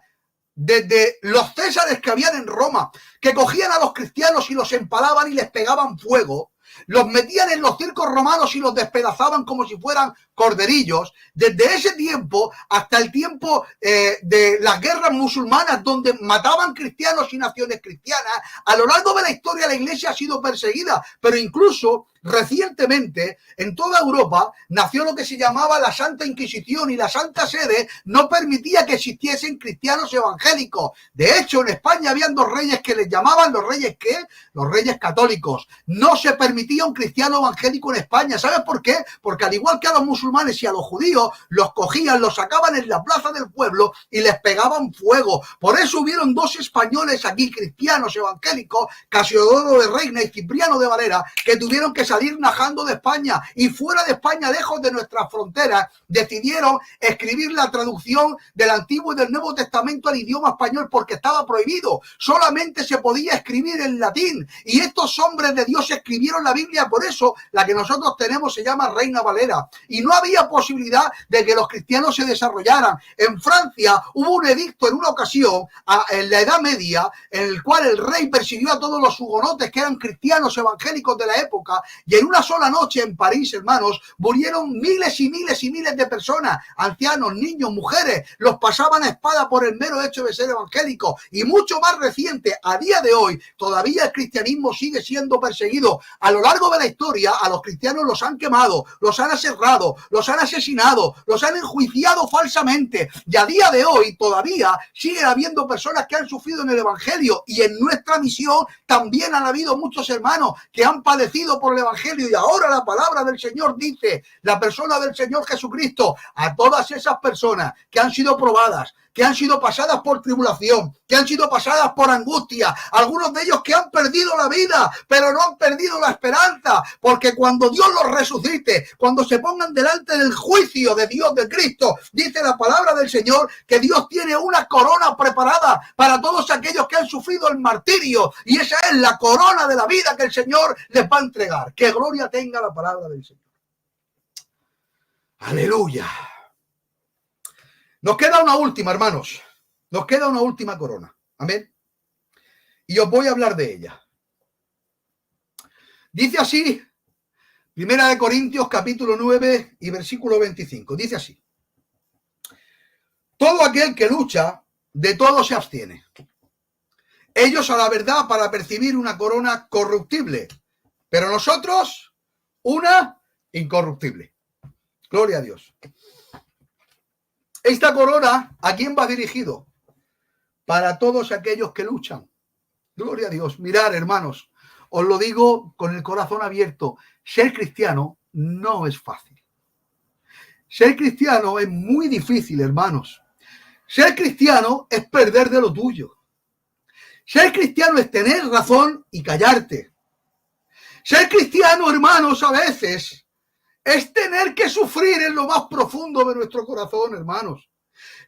C: Desde los césares que habían en Roma, que cogían a los cristianos y los empalaban y les pegaban fuego, los metían en los circos romanos y los despedazaban como si fueran corderillos. Desde ese tiempo hasta el tiempo de las guerras musulmanas, donde mataban cristianos y naciones cristianas, a lo largo de la historia la iglesia ha sido perseguida, pero incluso recientemente en toda Europa nació lo que se llamaba la Santa Inquisición, y la Santa Sede no permitía que existiesen cristianos evangélicos. De hecho, en España habían 2 reyes que les llamaban los reyes ¿qué? Los reyes católicos. No se permitía un cristiano evangélico en España. ¿Sabes por qué? Porque al igual que a los musulmanes y a los judíos, los cogían, los sacaban en la plaza del pueblo y les pegaban fuego. Por eso hubieron 2 españoles aquí, cristianos evangélicos, Casiodoro de Reina y Cipriano de Valera, que tuvieron que salir najando de España, y fuera de España, lejos de nuestras fronteras, decidieron escribir la traducción del Antiguo y del Nuevo Testamento al idioma español, porque estaba prohibido. Solamente se podía escribir en latín, y estos hombres de Dios escribieron la Biblia. Por eso la que nosotros tenemos se llama Reina Valera, y no había posibilidad de que los cristianos se desarrollaran. En Francia hubo un edicto en una ocasión, en la Edad Media, en el cual el rey persiguió a todos los hugonotes que eran cristianos evangélicos de la época, y en una sola noche en París, hermanos, murieron miles y miles y miles de personas, ancianos, niños, mujeres. Los pasaban a espada por el mero hecho de ser evangélicos. Y mucho más reciente, a día de hoy, todavía el cristianismo sigue siendo perseguido. A lo largo de la historia, a los cristianos los han quemado, los han aserrado, los han asesinado, los han enjuiciado falsamente, y a día de hoy todavía sigue habiendo personas que han sufrido en el evangelio. Y en nuestra misión también han habido muchos hermanos que han padecido por el evangelio, y ahora la palabra del Señor dice, la persona del Señor Jesucristo, a todas esas personas que han sido probadas, que han sido pasadas por tribulación, que han sido pasadas por angustia, algunos de ellos que han perdido la vida, pero no han perdido la esperanza, porque cuando Dios los resucite, cuando se pongan delante del juicio de Dios, de Cristo, dice la palabra del Señor que Dios tiene una corona preparada para todos aquellos que han sufrido el martirio, y esa es la corona de la vida que el Señor les va a entregar. Que gloria tenga la palabra del Señor. Aleluya. Nos queda una última, hermanos. Nos queda una última corona. Amén. Y os voy a hablar de ella. Dice así, 1 Corintios capítulo 9 y versículo 25. Dice así: todo aquel que lucha, de todo se abstiene. Ellos a la verdad para percibir una corona corruptible, pero nosotros una incorruptible. Gloria a Dios. Esta corona, ¿a quién va dirigido? Para todos aquellos que luchan. Gloria a Dios. Mirad, hermanos, os lo digo con el corazón abierto. Ser cristiano no es fácil. Ser cristiano es muy difícil, hermanos. Ser cristiano es perder de lo tuyo. Ser cristiano es tener razón y callarte. Ser cristiano, hermanos, a veces es tener que sufrir en lo más profundo de nuestro corazón, hermanos.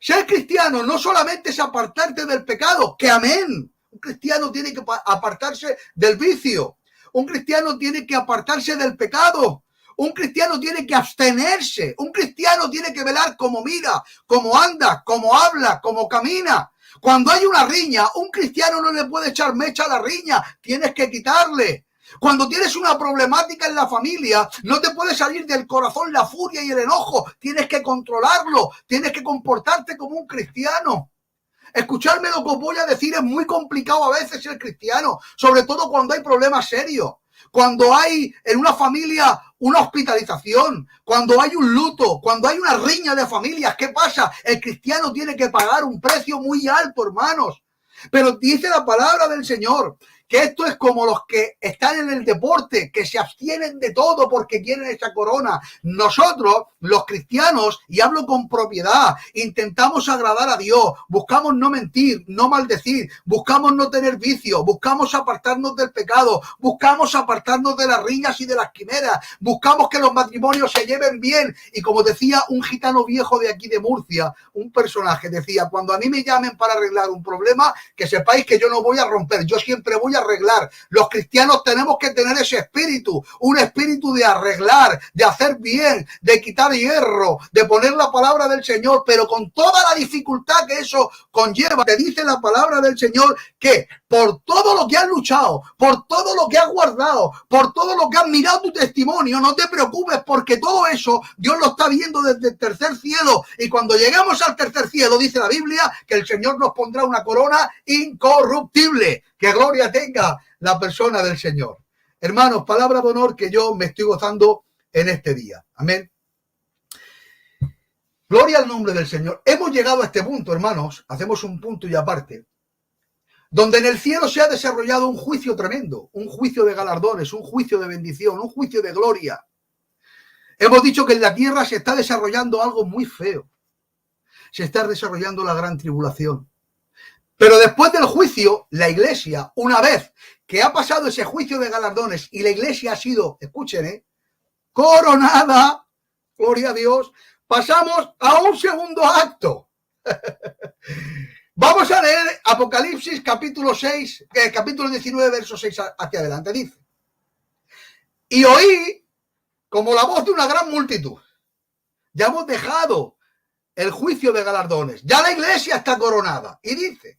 C: Ser cristiano no solamente es apartarte del pecado, que amén. Un cristiano tiene que apartarse del vicio. Un cristiano tiene que apartarse del pecado. Un cristiano tiene que abstenerse. Un cristiano tiene que velar cómo mira, cómo anda, cómo habla, cómo camina. Cuando hay una riña, un cristiano no le puede echar mecha a la riña. Tienes que quitarle. Cuando tienes una problemática en la familia, no te puede salir del corazón la furia y el enojo. Tienes que controlarlo. Tienes que comportarte como un cristiano. Escucharme lo que os voy a decir, es muy complicado a veces ser cristiano, sobre todo cuando hay problemas serios, cuando hay en una familia una hospitalización, cuando hay un luto, cuando hay una riña de familias. ¿Qué pasa? El cristiano tiene que pagar un precio muy alto, hermanos. Pero dice la palabra del Señor que esto es como los que están en el deporte, que se abstienen de todo porque quieren esa corona. Nosotros, los cristianos, y hablo con propiedad, intentamos agradar a Dios, buscamos no mentir, no maldecir, buscamos no tener vicio, buscamos apartarnos del pecado, buscamos apartarnos de las riñas y de las quimeras, buscamos que los matrimonios se lleven bien. Y como decía un gitano viejo de aquí de Murcia, un personaje, decía: cuando a mí me llamen para arreglar un problema, que sepáis que yo no voy a romper, yo siempre voy a arreglar. Los cristianos tenemos que tener ese espíritu, un espíritu de arreglar, de hacer bien, de quitar hierro, de poner la palabra del Señor, pero con toda la dificultad que eso conlleva. Te dice la palabra del Señor que por todo lo que has luchado, por todo lo que has guardado, por todo lo que has mirado tu testimonio, no te preocupes, porque todo eso Dios lo está viendo desde el tercer cielo. Y cuando lleguemos al tercer cielo, dice la Biblia, que el Señor nos pondrá una corona incorruptible. Que gloria tenga la persona del Señor. Hermanos, palabra de honor que yo me estoy gozando en este día. Amén. Gloria al nombre del Señor. Hemos llegado a este punto, hermanos, hacemos un punto y aparte, donde en el cielo se ha desarrollado un juicio tremendo, un juicio de galardones, un juicio de bendición, un juicio de gloria. Hemos dicho que en la tierra se está desarrollando algo muy feo. Se está desarrollando la gran tribulación. Pero después del juicio, la iglesia, una vez que ha pasado ese juicio de galardones y la iglesia ha sido, escuchen, coronada, gloria a Dios, pasamos a un segundo acto. Vamos a leer Apocalipsis capítulo 6, capítulo 19, verso 6 hacia adelante. Dice: y oí como la voz de una gran multitud. Ya hemos dejado el juicio de galardones. Ya la iglesia está coronada. Y dice: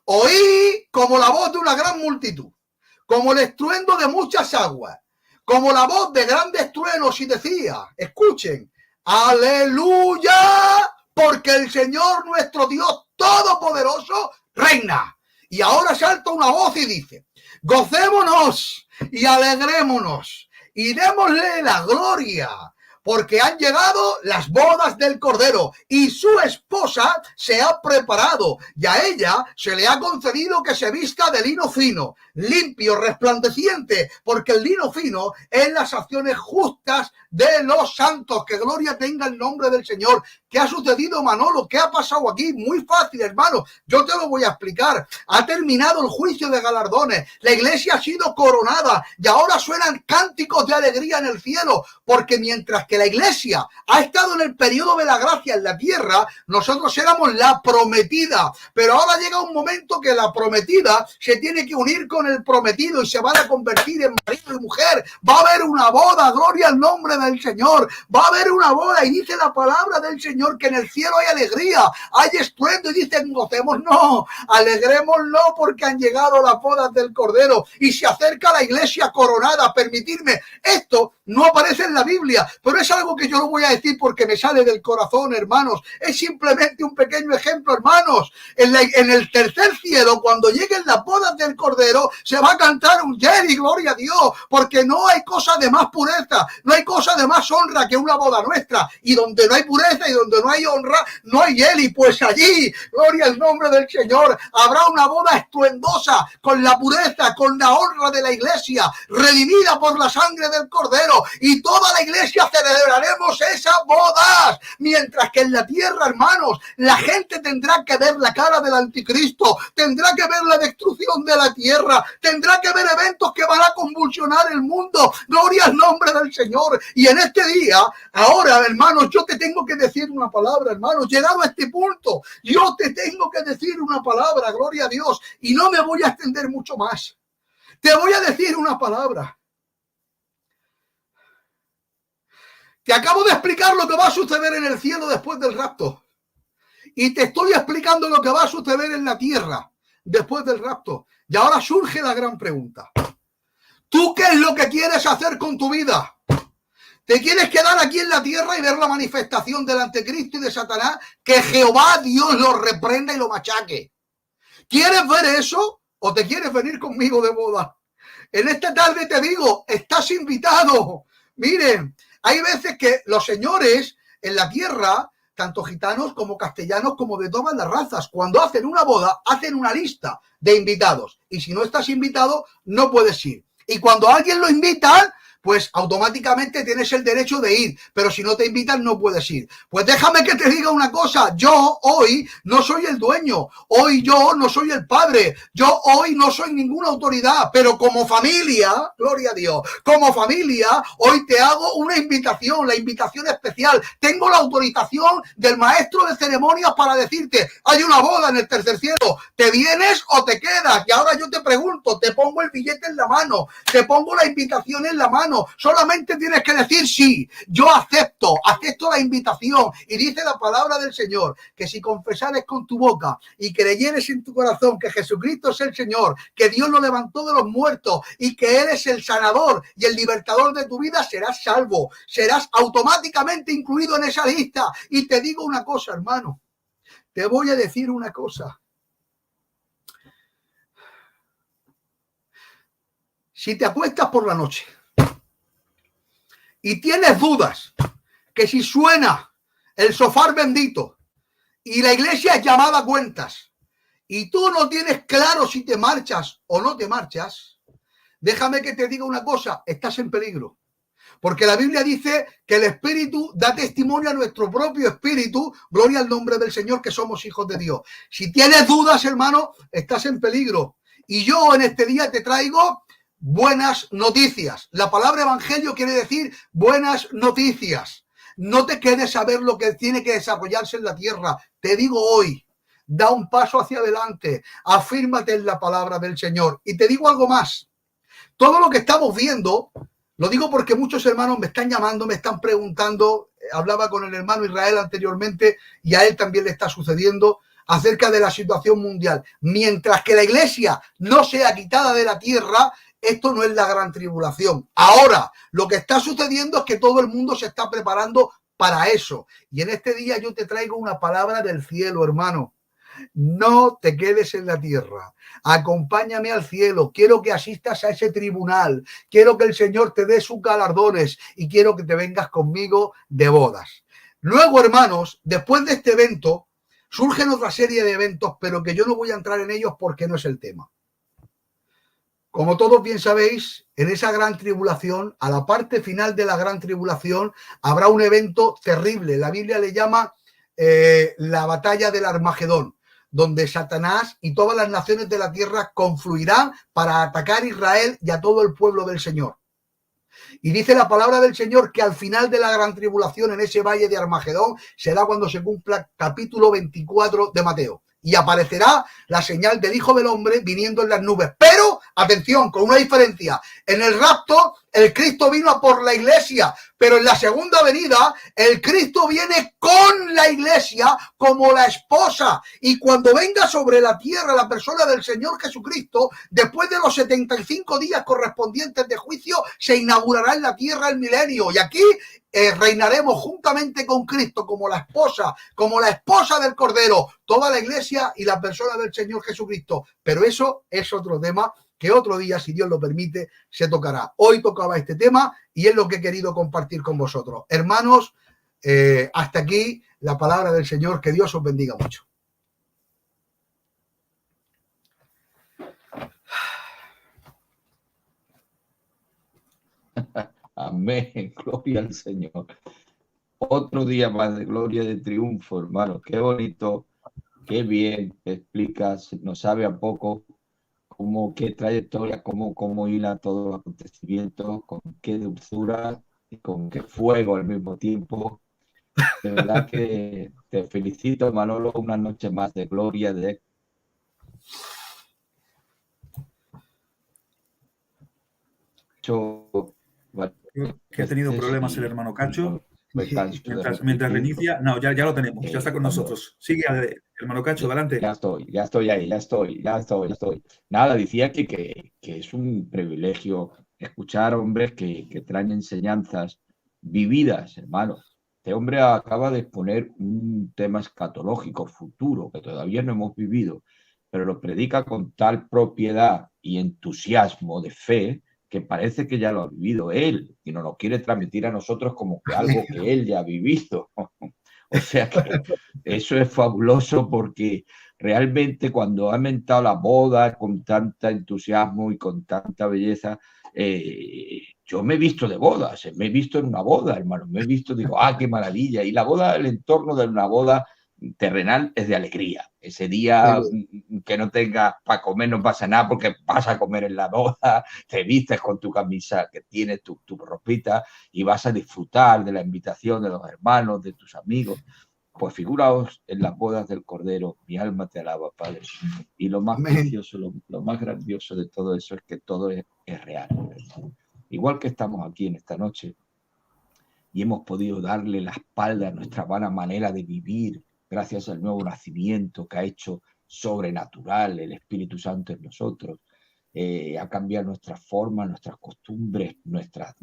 C: oí como la voz de una gran multitud, como el estruendo de muchas aguas, como la voz de grandes truenos, y decía, escuchen, aleluya, porque el Señor nuestro Dios Todopoderoso reina. Y ahora salta una voz y dice: gocémonos y alegrémonos y démosle la gloria, porque han llegado las bodas del Cordero y su esposa se ha preparado, y a ella se le ha concedido que se vista de lino fino, limpio, resplandeciente, porque el lino fino es las acciones justas de los santos. Que gloria tenga el nombre del Señor. ¿Qué ha sucedido, Manolo? ¿Qué ha pasado aquí? Muy fácil, hermano. Yo te lo voy a explicar. Ha terminado el juicio de galardones. La iglesia ha sido coronada y ahora suenan cánticos de alegría en el cielo, porque mientras que la iglesia ha estado en el periodo de la gracia en la tierra, nosotros éramos la prometida. Pero ahora llega un momento que la prometida se tiene que unir con el prometido y se van a convertir en marido y mujer. Va a haber una boda, gloria al nombre del Señor. Va a haber una boda, y dice la palabra del Señor que en el cielo hay alegría, hay estruendo, y dicen: gocémonos, alegrémonos, porque han llegado las bodas del Cordero y se acerca la iglesia coronada. Permitidme, esto no aparece en la Biblia, pero es es algo que yo lo voy a decir porque me sale del corazón, hermanos. Es simplemente un pequeño ejemplo, hermanos. En el tercer cielo, cuando lleguen las bodas del Cordero, se va a cantar un Yeri, gloria a Dios, porque no hay cosa de más pureza, no hay cosa de más honra que una boda nuestra. Y donde no hay pureza y donde no hay honra, no hay Yeri. Pues allí, gloria al nombre del Señor, habrá una boda estruendosa con la pureza, con la honra de la iglesia, redimida por la sangre del Cordero, y toda la iglesia celebraremos esas bodas, mientras que en la tierra, hermanos, la gente tendrá que ver la cara del anticristo, tendrá que ver la destrucción de la tierra, tendrá que ver eventos que van a convulsionar el mundo. Gloria al nombre del Señor. Y en este día, ahora, hermanos, yo te tengo que decir una palabra, hermanos, llegado a este punto, yo te tengo que decir una palabra, gloria a Dios, y no me voy a extender mucho más. Te voy a decir una palabra. Te acabo de explicar lo que va a suceder en el cielo después del rapto. Y te estoy explicando lo que va a suceder en la tierra después del rapto. Y ahora surge la gran pregunta. ¿Tú qué es lo que quieres hacer con tu vida? ¿Te quieres quedar aquí en la tierra y ver la manifestación del anticristo y de Satanás? Que Jehová Dios lo reprenda y lo machaque. ¿Quieres ver eso o te quieres venir conmigo de boda? En esta tarde te digo, estás invitado. Miren, hay veces que los señores en la tierra, tanto gitanos como castellanos como de todas las razas, cuando hacen una boda, hacen una lista de invitados. Y si no estás invitado, no puedes ir. Y cuando a alguien lo invitan, pues automáticamente tienes el derecho de ir, pero si no te invitan no puedes ir. Pues déjame que te diga una cosa, yo hoy no soy el dueño, hoy yo no soy el padre, yo hoy no soy ninguna autoridad, pero como familia, gloria a Dios, como familia, hoy te hago una invitación, la invitación especial. Tengo la autorización del maestro de ceremonias para decirte, hay una boda en el tercer cielo, ¿te vienes o te quedas? Y ahora yo te pregunto, te pongo el billete en la mano, te pongo la invitación en la mano. Solamente tienes que decir sí, yo acepto la invitación. Y dice la palabra del Señor que si confesares con tu boca y creyeres en tu corazón que Jesucristo es el Señor, que Dios lo levantó de los muertos y que Él es el sanador y el libertador de tu vida, serás salvo, serás automáticamente incluido en esa lista. Y te digo una cosa, hermano, te voy a decir una cosa. Si te acuestas por la noche y tienes dudas que si suena el shofar bendito y la iglesia es llamada a cuentas y tú no tienes claro si te marchas o no te marchas, déjame que te diga una cosa, estás en peligro. Porque la Biblia dice que el Espíritu da testimonio a nuestro propio espíritu, gloria al nombre del Señor, que somos hijos de Dios. Si tienes dudas, hermano, estás en peligro. Y yo en este día te traigo buenas noticias. La palabra evangelio quiere decir buenas noticias. No te quedes a ver lo que tiene que desarrollarse en la tierra. Te digo hoy, da un paso hacia adelante, afírmate en la palabra del Señor. Y te digo algo más. Todo lo que estamos viendo, lo digo porque muchos hermanos me están llamando, me están preguntando, hablaba con el hermano Israel anteriormente y a él también le está sucediendo, acerca de la situación mundial. Mientras que la iglesia no sea quitada de la tierra, esto no es la gran tribulación. Ahora, lo que está sucediendo es que todo el mundo se está preparando para eso. Y en este día yo te traigo una palabra del cielo, hermano. No te quedes en la tierra. Acompáñame al cielo. Quiero que asistas a ese tribunal. Quiero que el Señor te dé sus galardones y quiero que te vengas conmigo de bodas. Luego, hermanos, después de este evento, surgen otra serie de eventos, pero que yo no voy a entrar en ellos porque no es el tema. Como todos bien sabéis, en esa gran tribulación, a la parte final de la gran tribulación, habrá un evento terrible. La Biblia le llama la batalla del Armagedón, donde Satanás y todas las naciones de la tierra confluirán para atacar a Israel y a todo el pueblo del Señor. Y dice la palabra del Señor que al final de la gran tribulación, en ese valle de Armagedón, será cuando se cumpla capítulo 24 de Mateo. Y aparecerá la señal del Hijo del Hombre viniendo en las nubes. Pero Atención, con una diferencia. En el rapto, el Cristo vino a por la iglesia, pero en la segunda venida, el Cristo viene con la iglesia como la esposa. Y cuando venga sobre la tierra la persona del Señor Jesucristo, después de los 75 días correspondientes de juicio, se inaugurará en la tierra el milenio. Y aquí reinaremos juntamente con Cristo como la esposa del Cordero, toda la iglesia y la persona del Señor Jesucristo. Pero eso es otro tema que otro día, si Dios lo permite, se tocará. Hoy tocaba este tema y es lo que he querido compartir con vosotros. Hermanos, hasta aquí la palabra del Señor. Que Dios os bendiga mucho.
B: Amén, gloria al Señor. Otro día más de gloria, de triunfo, hermano. Qué bonito, qué bien explicas, nos sabe a poco cómo, qué trayectoria, cómo hila todos los acontecimientos, con qué dulzura y con qué fuego al mismo tiempo. De verdad que te felicito, Manolo, una noche más de gloria, de hecho.
A: Creo que ha tenido problemas el hermano Cacho. Mientras reinicia, no, ya lo tenemos, ya está con nosotros. Sigue, hermano Cacho, adelante.
B: Ya estoy ahí. Nada, decía que es un privilegio escuchar hombres que traen enseñanzas vividas, hermano. Este hombre acaba de exponer un tema escatológico futuro que todavía no hemos vivido, pero lo predica con tal propiedad y entusiasmo de fe que parece que ya lo ha vivido él y nos lo quiere transmitir a nosotros como que algo que él ya ha vivido. O sea que eso es fabuloso, porque realmente cuando ha mentado la boda con tanta entusiasmo y con tanta belleza, yo me he visto de bodas, me he visto en una boda, hermano, me he visto, digo, qué maravilla. Y la boda, el entorno de una boda terrenal es de alegría. Ese día que no tengas para comer no pasa nada, porque vas a comer en la boda, te vistes con tu camisa que tienes, tu ropita, y vas a disfrutar de la invitación de los hermanos, de tus amigos. Pues figuraos en las bodas del Cordero, mi alma te alaba, Padre. Y lo más precioso, lo más grandioso de todo eso es que todo es real. Igual que estamos aquí en esta noche y hemos podido darle la espalda a nuestra vana manera de vivir, gracias al nuevo nacimiento que ha hecho sobrenatural el Espíritu Santo en nosotros, ha cambiado nuestras formas, nuestras costumbres, nuestras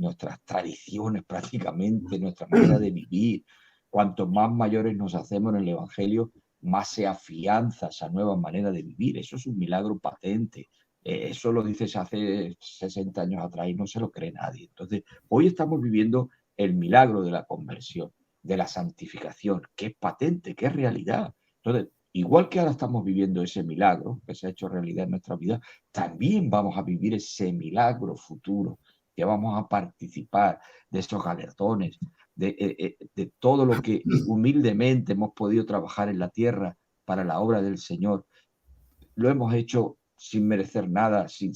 B: tradiciones prácticamente, nuestra manera de vivir. Cuanto más mayores nos hacemos en el Evangelio, más se afianza esa nueva manera de vivir. Eso es un milagro patente. Eso lo dices hace 60 años atrás y no se lo cree nadie. Entonces, hoy estamos viviendo el milagro de la conversión, de la santificación, que es patente, que es realidad. Entonces, igual que ahora estamos viviendo ese milagro que se ha hecho realidad en nuestra vida, también vamos a vivir ese milagro futuro, que vamos a participar de esos galardones, de todo lo que humildemente hemos podido trabajar en la tierra para la obra del Señor. Lo hemos hecho sin merecer nada, sin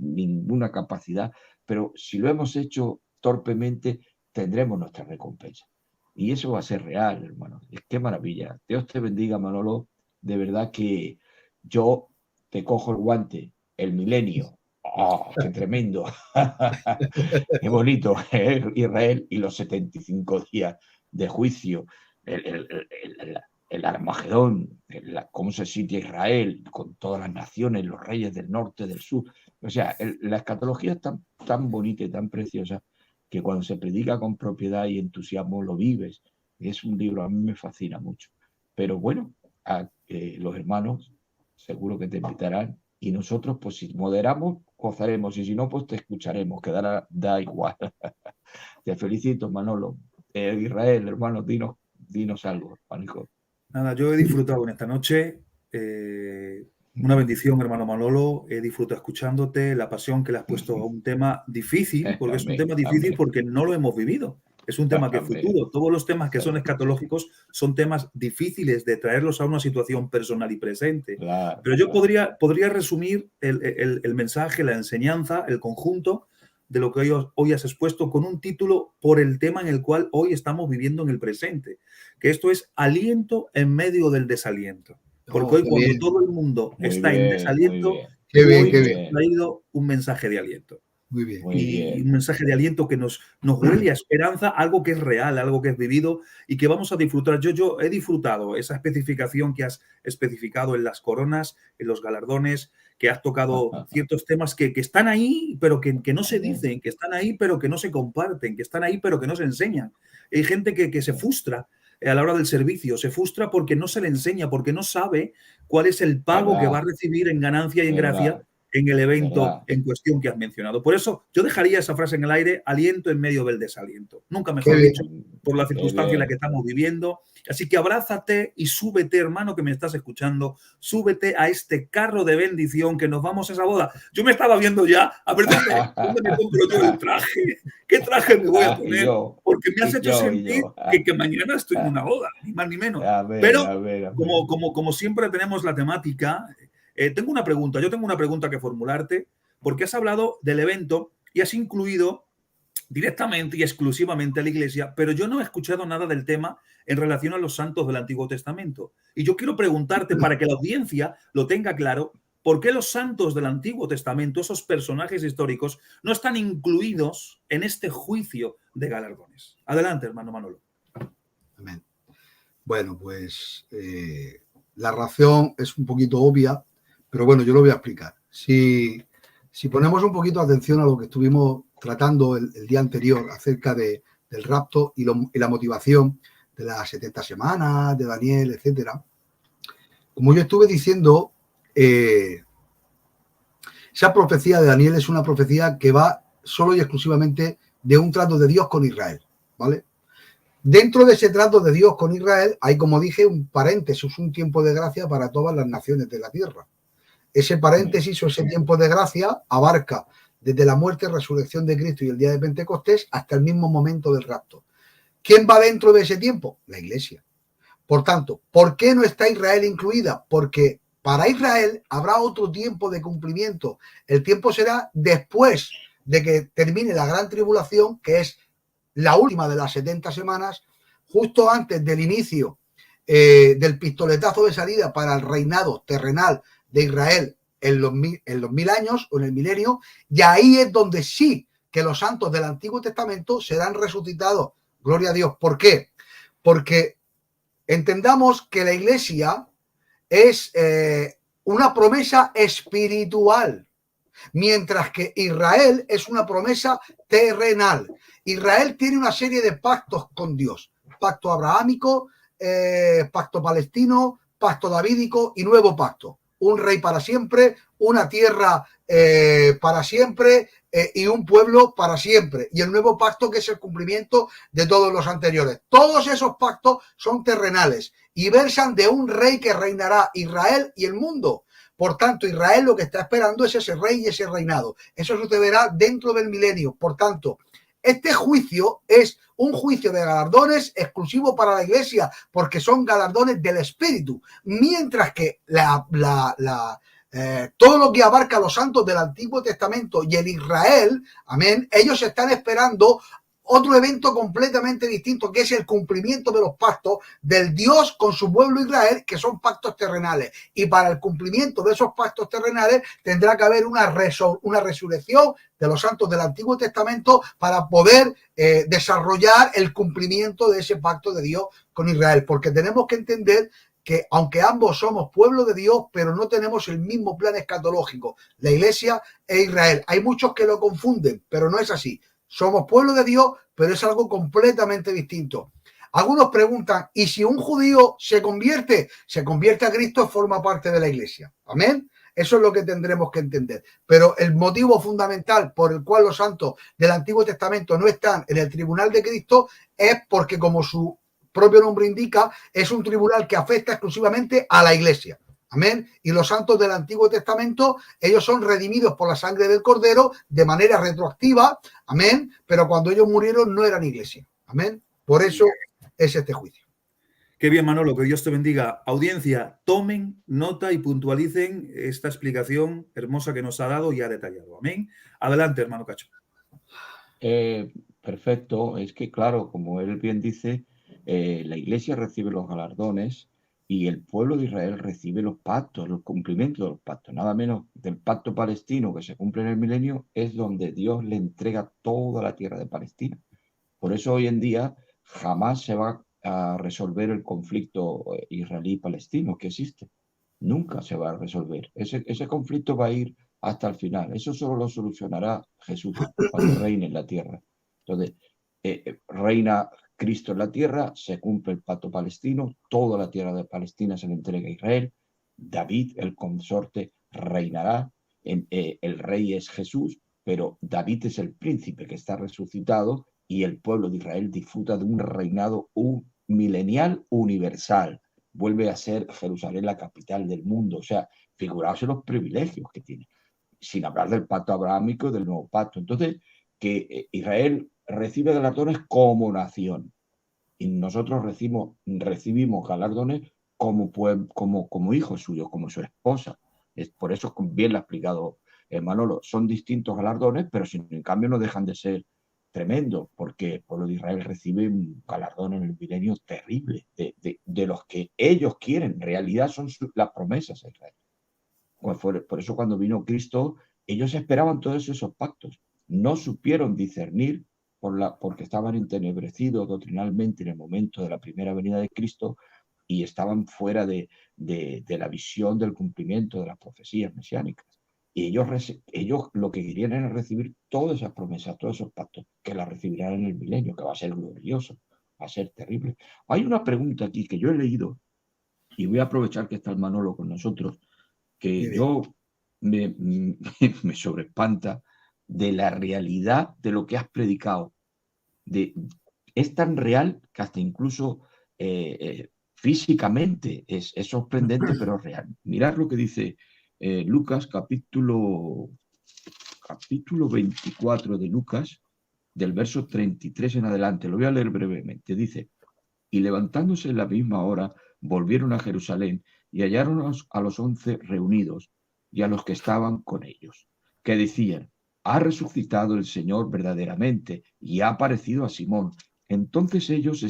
B: ninguna capacidad, pero si lo hemos hecho torpemente, tendremos nuestra recompensa. Y eso va a ser real, hermano. Qué maravilla. Dios te bendiga, Manolo. De verdad que yo te cojo el guante, el milenio. ¡Oh, qué tremendo! Qué bonito, Israel y los 75 días de juicio, el Armagedón, cómo se sitia Israel con todas las naciones, los reyes del norte, del sur. O sea, la escatología es tan bonita y tan preciosa que cuando se predica con propiedad y entusiasmo lo vives. Es un libro, a mí me fascina mucho. Pero bueno, los hermanos seguro que te invitarán y nosotros, pues si moderamos, gozaremos, y si no, pues te escucharemos, que da igual. Te felicito, Manolo. Israel, hermano, dinos algo, hermano.
A: Nada, yo he disfrutado en esta noche. Una bendición, hermano Manolo. He disfrutado escuchándote, la pasión que le has puesto a un tema difícil, porque es un tema difícil porque no lo hemos vivido. Es un tema que es futuro. Todos los temas que son escatológicos son temas difíciles de traerlos a una situación personal y presente.
B: Claro,
A: pero yo podría resumir el mensaje, la enseñanza, el conjunto de lo que hoy has expuesto con un título por el tema en el cual hoy estamos viviendo en el presente, que esto es aliento en medio del desaliento. Porque hoy cuando todo el mundo está en desaliento,
C: Qué bien,
A: hoy
C: qué
A: nos
C: bien.
A: ha traído un mensaje de aliento.
C: Muy bien.
B: Muy
A: Y
B: bien.
A: un mensaje de aliento que nos huele a esperanza, algo que es real, algo que es vivido y que vamos a disfrutar. Yo he disfrutado esa especificación que has especificado en las coronas, en los galardones, que has tocado ciertos temas que están ahí, pero que no se dicen, que están ahí, pero que no se comparten, que están ahí, pero que no se enseñan. Hay gente que se frustra a la hora del servicio, se frustra porque no se le enseña, porque no sabe cuál es el pago que va a
B: Verdad,
A: recibir en ganancia y en gracia
B: verdad,
A: en el evento
B: verdad.
A: en cuestión que has mencionado. Por eso yo dejaría esa frase en el aire, aliento en medio del desaliento. Nunca
C: Qué
A: mejor
C: bien.
A: dicho, por la
B: Qué
A: circunstancia en la que
B: bien.
A: estamos viviendo. Así que abrázate y súbete, hermano, que me estás escuchando, súbete a este carro de bendición que nos vamos a esa boda. Yo me estaba viendo ya, a ver dónde me compro yo el traje, qué traje me voy a
B: Y
A: poner,
B: yo,
A: porque me has
B: y
A: hecho
B: yo, y
A: sentir
B: yo.
A: que mañana estoy en una boda, ni más ni menos.
B: Amén,
A: Pero
B: amén, amén.
A: como siempre tenemos la temática, tengo una pregunta, yo tengo una pregunta que formularte, porque has hablado del evento y has incluido directamente y exclusivamente a la Iglesia, pero yo no he escuchado nada del tema en relación a los santos del Antiguo Testamento. Y yo quiero preguntarte, para que la audiencia lo tenga claro, ¿por qué los santos del Antiguo Testamento, esos personajes históricos, no están incluidos en este juicio de galardones? Adelante, hermano Manolo.
C: Amén. Bueno, pues la razón es un poquito obvia, pero bueno, yo lo voy a explicar. Si ponemos un poquito de atención a lo que estuvimos tratando el día anterior acerca del rapto y la motivación de las 70 semanas, de Daniel, etcétera, como yo estuve diciendo, esa profecía de Daniel es una profecía que va solo y exclusivamente de un trato de Dios con Israel, ¿vale? Dentro de ese trato de Dios con Israel hay, como dije, un paréntesis, un tiempo de gracia para todas las naciones de la tierra. Ese paréntesis o ese tiempo de gracia abarca desde la muerte, resurrección de Cristo y el día de Pentecostés hasta el mismo momento del rapto. ¿Quién va dentro de ese tiempo? La Iglesia. Por tanto, ¿por qué no está Israel incluida? Porque para Israel habrá otro tiempo de cumplimiento. El tiempo será después de que termine la gran tribulación, que es la última de las 70 semanas, justo antes del inicio del pistoletazo de salida para el reinado terrenal de Israel en los 1000 años o en el milenio, y ahí es donde sí que los santos del Antiguo Testamento serán resucitados. Gloria a Dios. ¿Por qué? Porque entendamos que la Iglesia es una promesa espiritual, mientras que Israel es una promesa terrenal. Israel tiene una serie de pactos con Dios: pacto abrahámico, pacto palestino, pacto davídico y nuevo pacto. Un rey para siempre, una tierra para siempre y un pueblo para siempre. Y el nuevo pacto, que es el cumplimiento de todos los anteriores. Todos esos pactos son terrenales y versan de un rey que reinará Israel y el mundo. Por tanto, Israel lo que está esperando es ese rey y ese reinado. Eso sucederá dentro del milenio. Por tanto, este juicio es un juicio de galardones exclusivo para la Iglesia, porque son galardones del Espíritu, mientras que todo lo que abarca a los santos del Antiguo Testamento y el Israel, amén, ellos están esperando otro evento completamente distinto, que es el cumplimiento de los pactos del Dios con su pueblo Israel, que son pactos terrenales. Y para el cumplimiento de esos pactos terrenales tendrá que haber una resurrección de los santos del Antiguo Testamento para poder desarrollar el cumplimiento de ese pacto de Dios con Israel. Porque tenemos que entender que aunque ambos somos pueblo de Dios, pero no tenemos el mismo plan escatológico, la Iglesia e Israel. Hay muchos que lo confunden, pero no es así. Somos pueblo de Dios, pero es algo completamente distinto. Algunos preguntan, ¿y si un judío se convierte a Cristo, forma parte de la Iglesia? Amén. Eso es lo que tendremos que entender. Pero el motivo fundamental por el cual los santos del Antiguo Testamento no están en el tribunal de Cristo es porque, como su propio nombre indica, es un tribunal que afecta exclusivamente a la Iglesia. Amén. Y los santos del Antiguo Testamento, ellos son redimidos por la sangre del Cordero de manera retroactiva. Amén. Pero cuando ellos murieron no eran iglesia. Amén. Por eso es este juicio.
A: Qué bien, Manolo, que Dios te bendiga. Audiencia, tomen nota y puntualicen esta explicación hermosa que nos ha dado y ha detallado. Amén. Adelante, hermano Cacho.
B: Perfecto. Es que, claro, como él bien dice, la Iglesia recibe los galardones y el pueblo de Israel recibe los pactos, los cumplimientos de los pactos, nada menos del pacto palestino que se cumple en el milenio, es donde Dios le entrega toda la tierra de Palestina. Por eso hoy en día jamás se va a resolver el conflicto israelí-palestino que existe. Nunca se va a resolver. Ese conflicto va a ir hasta el final. Eso solo lo solucionará Jesús cuando reine en la tierra. Entonces, reina Cristo en la tierra, se cumple el pacto palestino, toda la tierra de Palestina se le entrega a Israel. David, el consorte, reinará. El rey es Jesús, pero David es el príncipe que está resucitado y el pueblo de Israel disfruta de un reinado milenial universal. Vuelve a ser Jerusalén la capital del mundo. O sea, figuraos en los privilegios que tiene, sin hablar del pacto abrahámico y del nuevo pacto. Entonces, que Israel recibe galardones como nación y nosotros recibimos galardones como hijos suyos, como su esposa. Es por eso, bien lo ha explicado Manolo, son distintos galardones, pero en cambio no dejan de ser tremendo, porque el pueblo de Israel recibe un galardón en el milenio terrible, de los que ellos quieren. En realidad son las promesas de Israel. Por eso cuando vino Cristo, ellos esperaban todos esos pactos. No supieron discernir porque estaban entenebrecidos doctrinalmente en el momento de la primera venida de Cristo y estaban fuera de la visión del cumplimiento de las profecías mesiánicas. Y ellos lo que querían era recibir todas esas promesas, todos esos pactos, que las recibirán en el milenio, que va a ser glorioso, va a ser terrible. Hay una pregunta aquí que yo he leído, y voy a aprovechar que está el Manolo con nosotros, que yo me sobreespanta de la realidad de lo que has predicado. Es tan real que hasta incluso físicamente es sorprendente, pero es real. Mirad lo que dice Lucas, capítulo 24 de Lucas, del verso 33 en adelante. Lo voy a leer brevemente. Dice: y levantándose en la misma hora, volvieron a Jerusalén y hallaron a los 11 reunidos y a los que estaban con ellos, que decían: ha resucitado el Señor verdaderamente y ha aparecido a Simón. Entonces ellos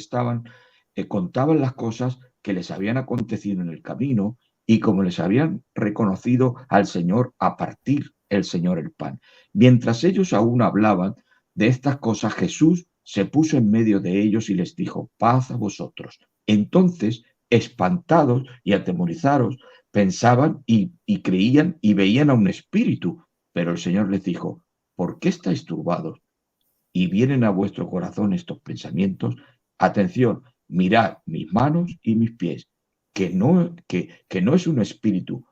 B: contaban las cosas que les habían acontecido en el camino y como les habían reconocido al Señor a partir el Señor el pan. Mientras ellos aún hablaban de estas cosas, Jesús se puso en medio de ellos y les dijo: paz a vosotros. Entonces, espantados y atemorizados, pensaban y creían y veían a un espíritu. Pero el Señor les dijo: ¿por qué estáis turbados? Y vienen a vuestro corazón estos pensamientos. Atención, mirad mis manos y mis pies, que no es un espíritu,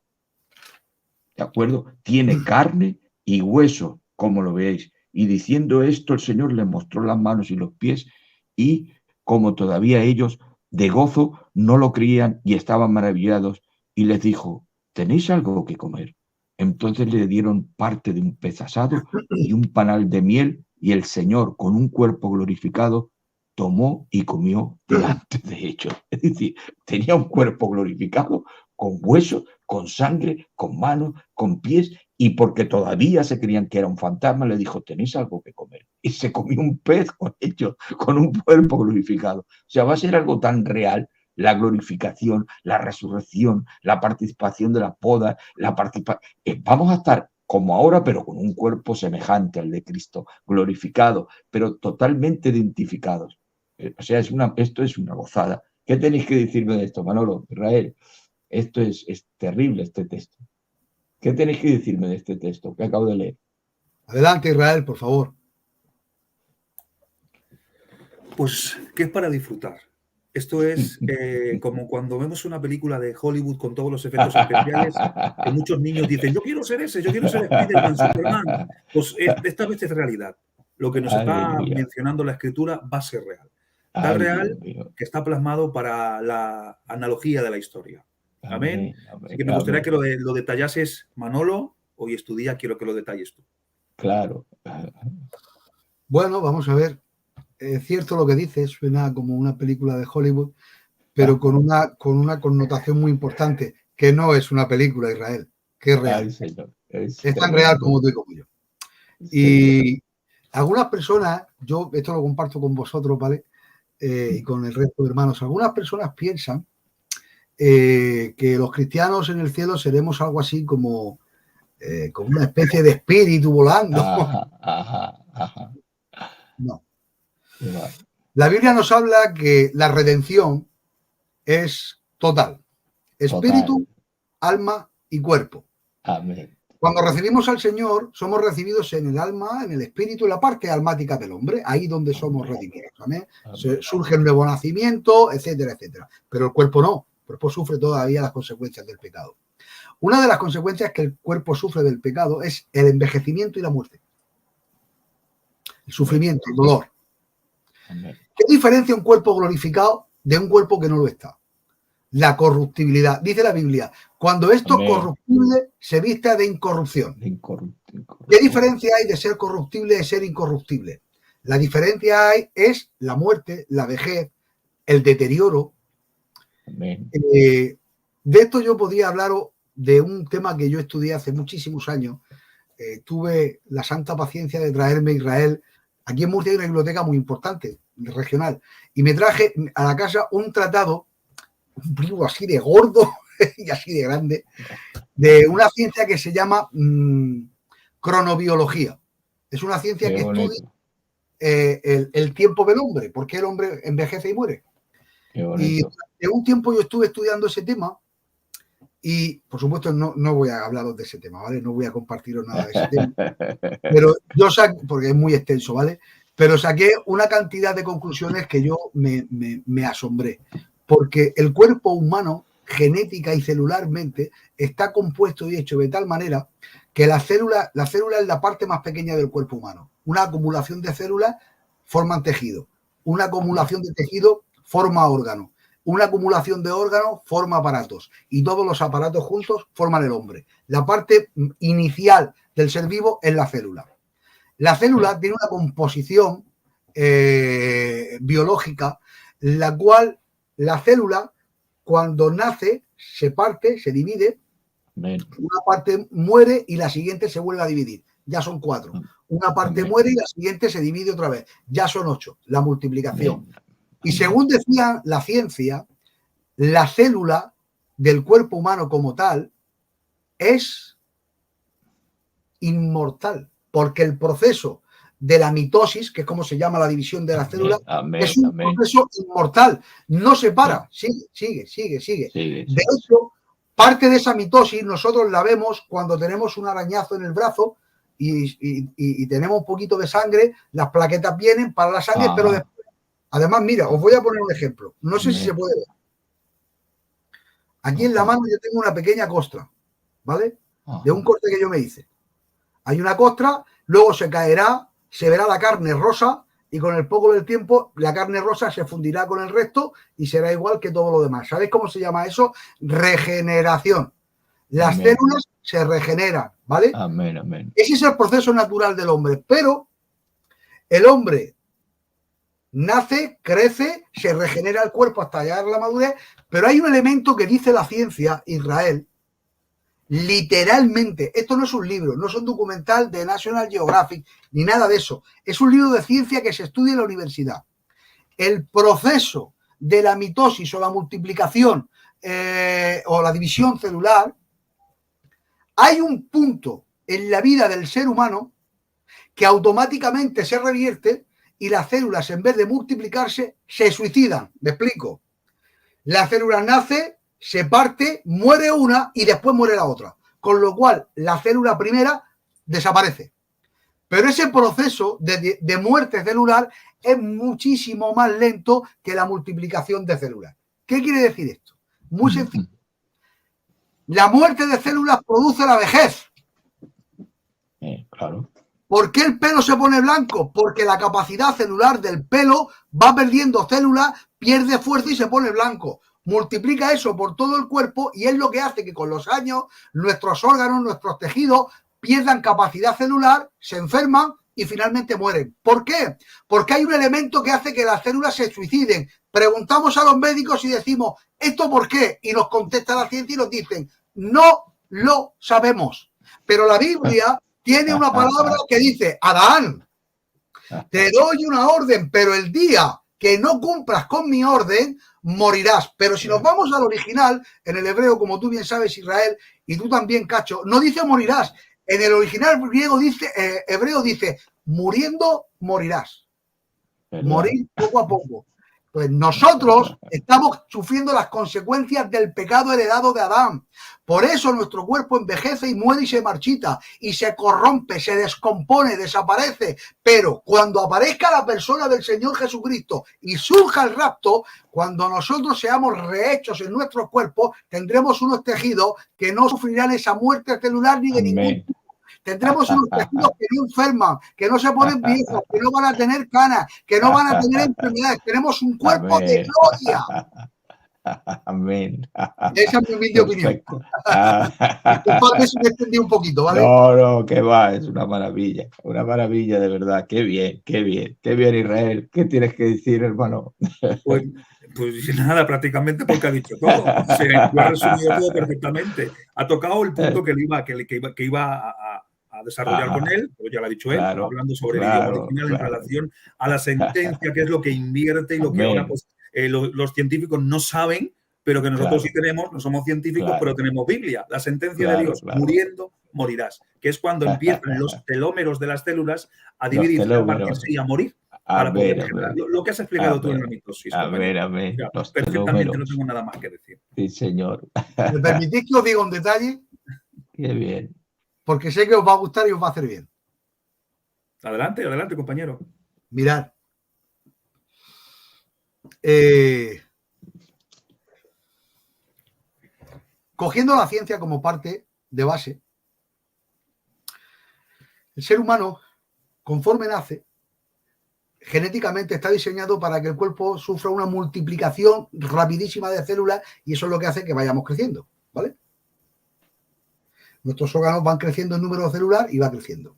B: ¿de acuerdo? Tiene carne y hueso, como lo veis. Y diciendo esto, el Señor les mostró las manos y los pies, y como todavía ellos de gozo no lo creían y estaban maravillados, y les dijo: ¿tenéis algo que comer? Entonces le dieron parte de un pez asado y un panal de miel, y el Señor, con un cuerpo glorificado, tomó y comió delante de ellos. Es decir, tenía un cuerpo glorificado, con huesos, con sangre, con manos, con pies, y porque todavía se creían que era un fantasma, le dijo: ¿tenéis algo que comer? Y se comió un pez con ellos, con un cuerpo glorificado. O sea, va a ser algo tan real, la glorificación, la resurrección, la participación de la poda, vamos a estar como ahora, pero con un cuerpo semejante al de Cristo, glorificado, pero totalmente identificados. O sea, esto es una gozada. ¿Qué tenéis que decirme de esto, Manolo, Israel? Esto es terrible, este texto. ¿Qué tenéis que decirme de este texto que acabo de leer?
C: Adelante, Israel, por favor.
A: Pues que es para disfrutar. Esto es como cuando vemos una película de Hollywood con todos los efectos especiales, que muchos niños dicen: yo quiero ser ese, yo quiero ser Spider-Man, Superman. Pues esta vez es realidad. Lo que nos está
B: Aleluya.
A: mencionando la Escritura va a ser real. Tan
B: Ay,
A: real
B: Dios mío.
A: que está plasmado para la analogía de la historia. Amén.
B: Amén,
A: Así
B: amén,
A: que me gustaría que
B: amén.
A: lo detallases, Manolo. Hoy es tu día, quiero que lo detalles tú.
B: Claro.
C: Bueno, vamos a ver. Es cierto lo que dices, suena como una película de Hollywood, pero con una connotación muy importante, que no es una película, Israel, que es real.
B: Ay, Señor. Es
C: Es tan real
B: tremendo.
C: como tú y como yo.
B: Señor.
C: Y algunas personas, yo esto lo comparto con vosotros, ¿vale? Y con el resto de hermanos, algunas personas piensan que los cristianos en el cielo seremos algo así como una especie de espíritu volando.
B: Ajá.
C: No.
B: Vale.
C: La Biblia nos habla que la redención es total. Espíritu, alma y cuerpo.
B: Amén.
C: Cuando recibimos al Señor, somos recibidos en el alma, en el espíritu, en la parte almática del hombre, ahí donde somos redimidos. ¿Amén? Surge el nuevo nacimiento, etcétera, etcétera. Pero el cuerpo no. El cuerpo sufre todavía las consecuencias del pecado. Una de las consecuencias que el cuerpo sufre del pecado es el envejecimiento y la muerte. El sufrimiento, el dolor.
B: Amén.
C: ¿Qué diferencia un cuerpo glorificado de un cuerpo que no lo está? La corruptibilidad. Dice la Biblia, cuando esto corruptible se vista de incorrupción. ¿Qué diferencia hay de ser corruptible y de ser incorruptible? La diferencia es la muerte, la vejez, el deterioro. De esto yo podía hablaros de un tema que yo estudié hace muchísimos años. Tuve la santa paciencia de traerme a Israel. Aquí en Murcia hay una biblioteca muy importante, regional, y me traje a la casa un tratado, un libro así de gordo y así de grande, de una ciencia que se llama cronobiología. Es una ciencia que estudia el tiempo del hombre, por qué el hombre envejece y muere. Y de un tiempo yo estuve estudiando ese tema y, por supuesto, no voy a hablaros de ese tema, ¿vale? No voy a compartiros nada de ese tema. Pero yo saqué, porque es muy extenso, ¿vale? Pero saqué una cantidad de conclusiones que yo me asombré. Porque el cuerpo humano, genética y celularmente, está compuesto y hecho de tal manera que la célula es la parte más pequeña del cuerpo humano. Una acumulación de células forman tejido. Una acumulación de tejido forma órgano. Una acumulación de órganos forma aparatos. Y todos los aparatos juntos forman el hombre. La parte inicial del ser vivo es la célula. La célula tiene una composición biológica, la cual la célula, cuando nace, se parte, se divide, una parte muere y la siguiente se vuelve a dividir. Ya son 4. Una parte muere y la siguiente se divide otra vez. Ya son 8. La multiplicación. Y según decía la ciencia, la célula del cuerpo humano como tal es inmortal, porque el proceso de la mitosis, que es como se llama la división de la célula, es un proceso inmortal, no se para, sigue. De hecho, parte de esa mitosis nosotros la vemos cuando tenemos un arañazo en el brazo y tenemos un poquito de sangre, las plaquetas vienen para la sangre, pero después, además, mira, os voy a poner un ejemplo, no sé si se puede ver. Aquí en la mano yo tengo una pequeña costra, ¿vale? De un corte que yo me hice. Hay una costra, luego se caerá, se verá la carne rosa y con el poco del tiempo la carne rosa se fundirá con el resto y será igual que todo lo demás. ¿Sabéis cómo se llama eso? Regeneración. Las células se regeneran, ¿vale? Ese es el proceso natural del hombre, pero el hombre nace, crece, se regenera el cuerpo hasta llegar a la madurez, pero hay un elemento que dice la ciencia, Israel, literalmente, esto no es un libro, no es un documental de National Geographic, ni nada de eso, es un libro de ciencia que se estudia en la universidad. El proceso de la mitosis o la multiplicación o la división celular, hay un punto en la vida del ser humano que automáticamente se revierte y las células, en vez de multiplicarse, se suicidan. ¿Me explico? La célula nace, se parte, muere una y después muere la otra. Con lo cual, la célula primera desaparece. Pero ese proceso de muerte celular es muchísimo más lento que la multiplicación de células. ¿Qué quiere decir esto? Muy sencillo. La muerte de células produce la vejez.
B: Claro.
C: ¿Por qué el pelo se pone blanco? Porque la capacidad celular del pelo va perdiendo células, pierde fuerza y se pone blanco. Multiplica eso por todo el cuerpo y es lo que hace que con los años nuestros órganos, nuestros tejidos pierdan capacidad celular, se enferman y finalmente mueren. ¿Por qué? Porque hay un elemento que hace que las células se suiciden. Preguntamos a los médicos y decimos, ¿esto por qué? Y nos contesta la ciencia y nos dicen, no lo sabemos. Pero la Biblia tiene una palabra que dice, Adán, te doy una orden, pero el día que no cumplas con mi orden, morirás. Pero si nos vamos al original, en el hebreo, como tú bien sabes, Israel, y tú también, Cacho, no dice morirás. En el original griego dice, hebreo dice, muriendo morirás.
B: ¿Verdad?
C: Morir poco a poco. Pues nosotros estamos sufriendo las consecuencias del pecado heredado de Adán. Por eso nuestro cuerpo envejece y muere y se marchita y se corrompe, se descompone, desaparece. Pero cuando aparezca la persona del Señor Jesucristo y surja el rapto, cuando nosotros seamos rehechos en nuestros cuerpos, tendremos unos tejidos que no sufrirán esa muerte celular ni de ningún tipo. Tendremos unos tejidos que no enferman, que no se ponen viejos, que no van a tener canas, que no van a tener enfermedades. Tenemos un cuerpo de gloria.
B: Amén.
C: Esa es mi humilde opinión. Disculpadme si me extendí un poquito, ¿vale?
B: No, que va, es una maravilla de verdad. Qué bien, Israel. ¿Qué tienes que decir, hermano?
A: Pues nada, prácticamente porque ha dicho todo. Lo ha resumido todo perfectamente. Ha tocado el punto que iba a desarrollar con él, pero ya lo ha dicho él, hablando sobre el idioma original en relación a la sentencia, que es lo que invierte y lo que ahora pues, los científicos no saben, pero que nosotros sí tenemos, no somos científicos, pero tenemos Biblia. La sentencia de Dios, muriendo morirás, que es cuando empiezan los telómeros de las células a dividirse, a partirse y a morir. Para poder generar lo que has explicado tú en la mitosis.
B: Amén.
A: Perfectamente, no tengo nada más que decir.
B: Sí, señor.
C: ¿Me permitís que os diga un detalle?
B: Qué bien.
C: Porque sé que os va a gustar y os va a hacer bien.
A: Adelante, compañero.
C: Mirad. Cogiendo la ciencia como parte de base, el ser humano, conforme nace, genéticamente está diseñado para que el cuerpo sufra una multiplicación rapidísima de células y eso es lo que hace que vayamos creciendo, ¿vale? Nuestros órganos van creciendo en número celular y va creciendo.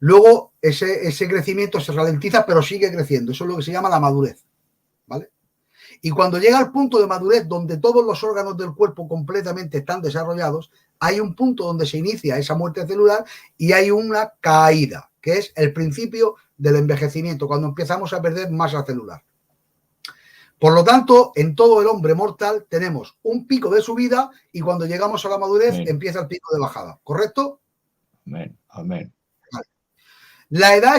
C: Luego ese crecimiento se ralentiza pero sigue creciendo. Eso es lo que se llama la madurez, ¿vale? Y cuando llega al punto de madurez donde todos los órganos del cuerpo completamente están desarrollados, hay un punto donde se inicia esa muerte celular y hay una caída, que es el principio del envejecimiento, cuando empezamos a perder masa celular. Por lo tanto, en todo el hombre mortal tenemos un pico de subida y cuando llegamos a la madurez empieza el pico de bajada, ¿correcto?
B: Amén.
C: Vale. La edad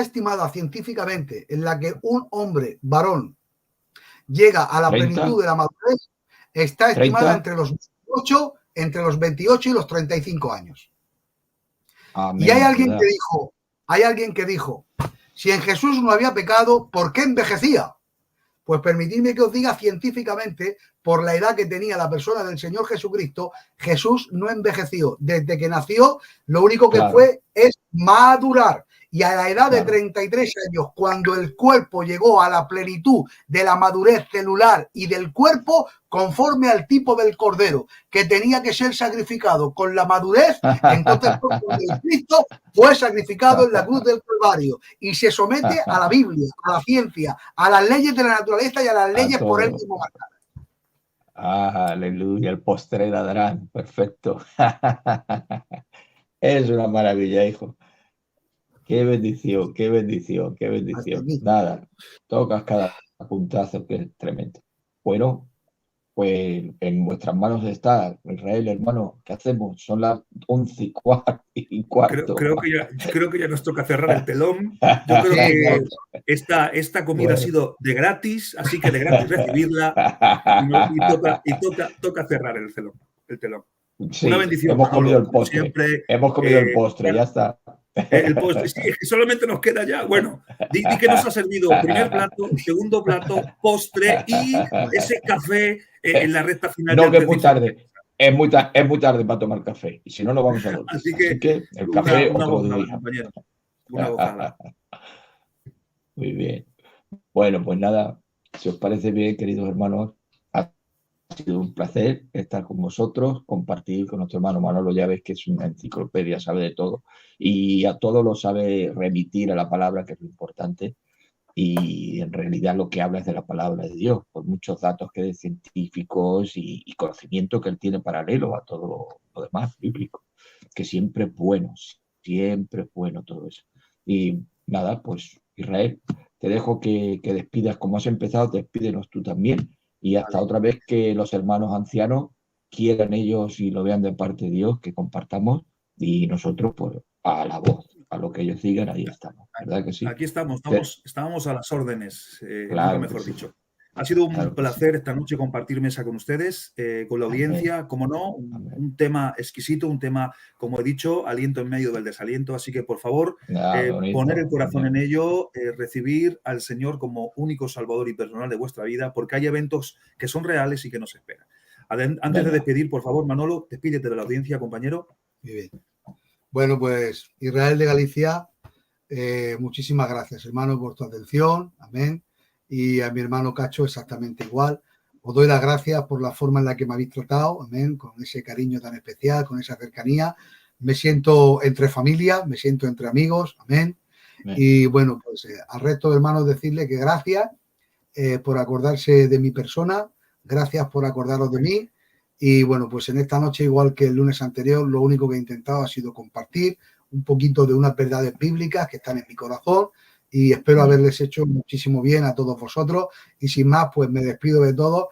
C: estimada científicamente en la que un hombre varón llega a la
B: 30.
C: plenitud de la madurez está estimada entre los 28 y los 35 años.
B: Amén,
C: y hay alguien que dijo, si en Jesús no había pecado, ¿por qué envejecía? Pues permitidme que os diga científicamente, por la edad que tenía la persona del Señor Jesucristo, Jesús no envejeció. Desde que nació, lo único que fue es madurar. Y a la edad de 33 años, cuando el cuerpo llegó a la plenitud de la madurez celular y del cuerpo, conforme al tipo del cordero, que tenía que ser sacrificado con la madurez, entonces el Cristo fue sacrificado en la cruz del Calvario y se somete a la Biblia, a la ciencia, a las leyes de la naturaleza y a las leyes por él mismo marcadas.
B: Aleluya, el postrer Adán, perfecto. Es una maravilla, hijo. Qué bendición. Nada, tocas cada puntazo que es tremendo. Bueno, pues en vuestras manos está, Israel, hermano. ¿Qué hacemos? Son las 11:15.
A: Creo que ya nos toca cerrar el telón. Yo creo que esta comida ha sido de gratis, así que de gratis recibirla y toca cerrar el telón.
B: Sí,
A: una bendición.
B: Hemos comido el postre.
A: Siempre,
B: hemos comido el postre, ya está.
A: El postre, sí, es que solamente nos queda ya. Bueno, di que nos ha servido primer plato, segundo plato, postre y ese café en la recta final.
B: No, que es muy tarde. Es muy tarde para tomar café. Y si no, nos vamos a dormir.
A: Así que
B: el café
A: una
B: otro
A: gozada,
B: día.
A: compañero. Una gozada.
B: Muy bien. Bueno, pues nada, si os parece bien, queridos hermanos, ha sido un placer estar con vosotros, compartir con nuestro hermano Manolo. Ya ves que es una enciclopedia, sabe de todo y a todo lo sabe remitir a la palabra, que es lo importante, y en realidad lo que habla es de la palabra de Dios, por muchos datos que de científicos y conocimiento que él tiene paralelo a todo lo demás bíblico, que siempre es bueno todo eso. Y nada, pues Israel, te dejo que despidas como has empezado, despídenos tú también. Y hasta otra vez que los hermanos ancianos quieran ellos y lo vean de parte de Dios, que compartamos y nosotros, pues, a la voz, a lo que ellos digan, ahí estamos, ¿verdad que sí?
A: Aquí estamos, estábamos a las órdenes, nunca
B: Claro que
A: mejor
B: sí,
A: dicho. Ha sido un
B: claro que sí.
A: placer esta noche compartir mesa con ustedes, con la audiencia, como no,
B: Amén.
A: un tema exquisito, un tema, como he dicho, aliento en medio del desaliento. Así que, por favor,
B: Bonito,
A: poner el corazón
B: amén.
A: en ello, recibir al Señor como único Salvador y personal de vuestra vida, porque hay eventos que son reales y que nos esperan. Antes
B: Venga.
A: de despedir, por favor, Manolo, despídete de la audiencia, compañero.
C: Muy bien. Bueno, pues Israel de Galicia, muchísimas gracias, hermano, por tu atención. Amén. Y a mi hermano Cacho exactamente igual. Os doy las gracias por la forma en la que me habéis tratado, amén, con ese cariño tan especial, con esa cercanía. Me siento entre familia, me siento entre amigos, amén. Y bueno, pues al resto de hermanos decirle que gracias por acordarse de mi persona, gracias por acordaros de mí. Y bueno, pues en esta noche, igual que el lunes anterior, lo único que he intentado ha sido compartir un poquito de unas verdades bíblicas que están en mi corazón y espero haberles hecho muchísimo bien a todos vosotros. Y sin más, pues me despido de todos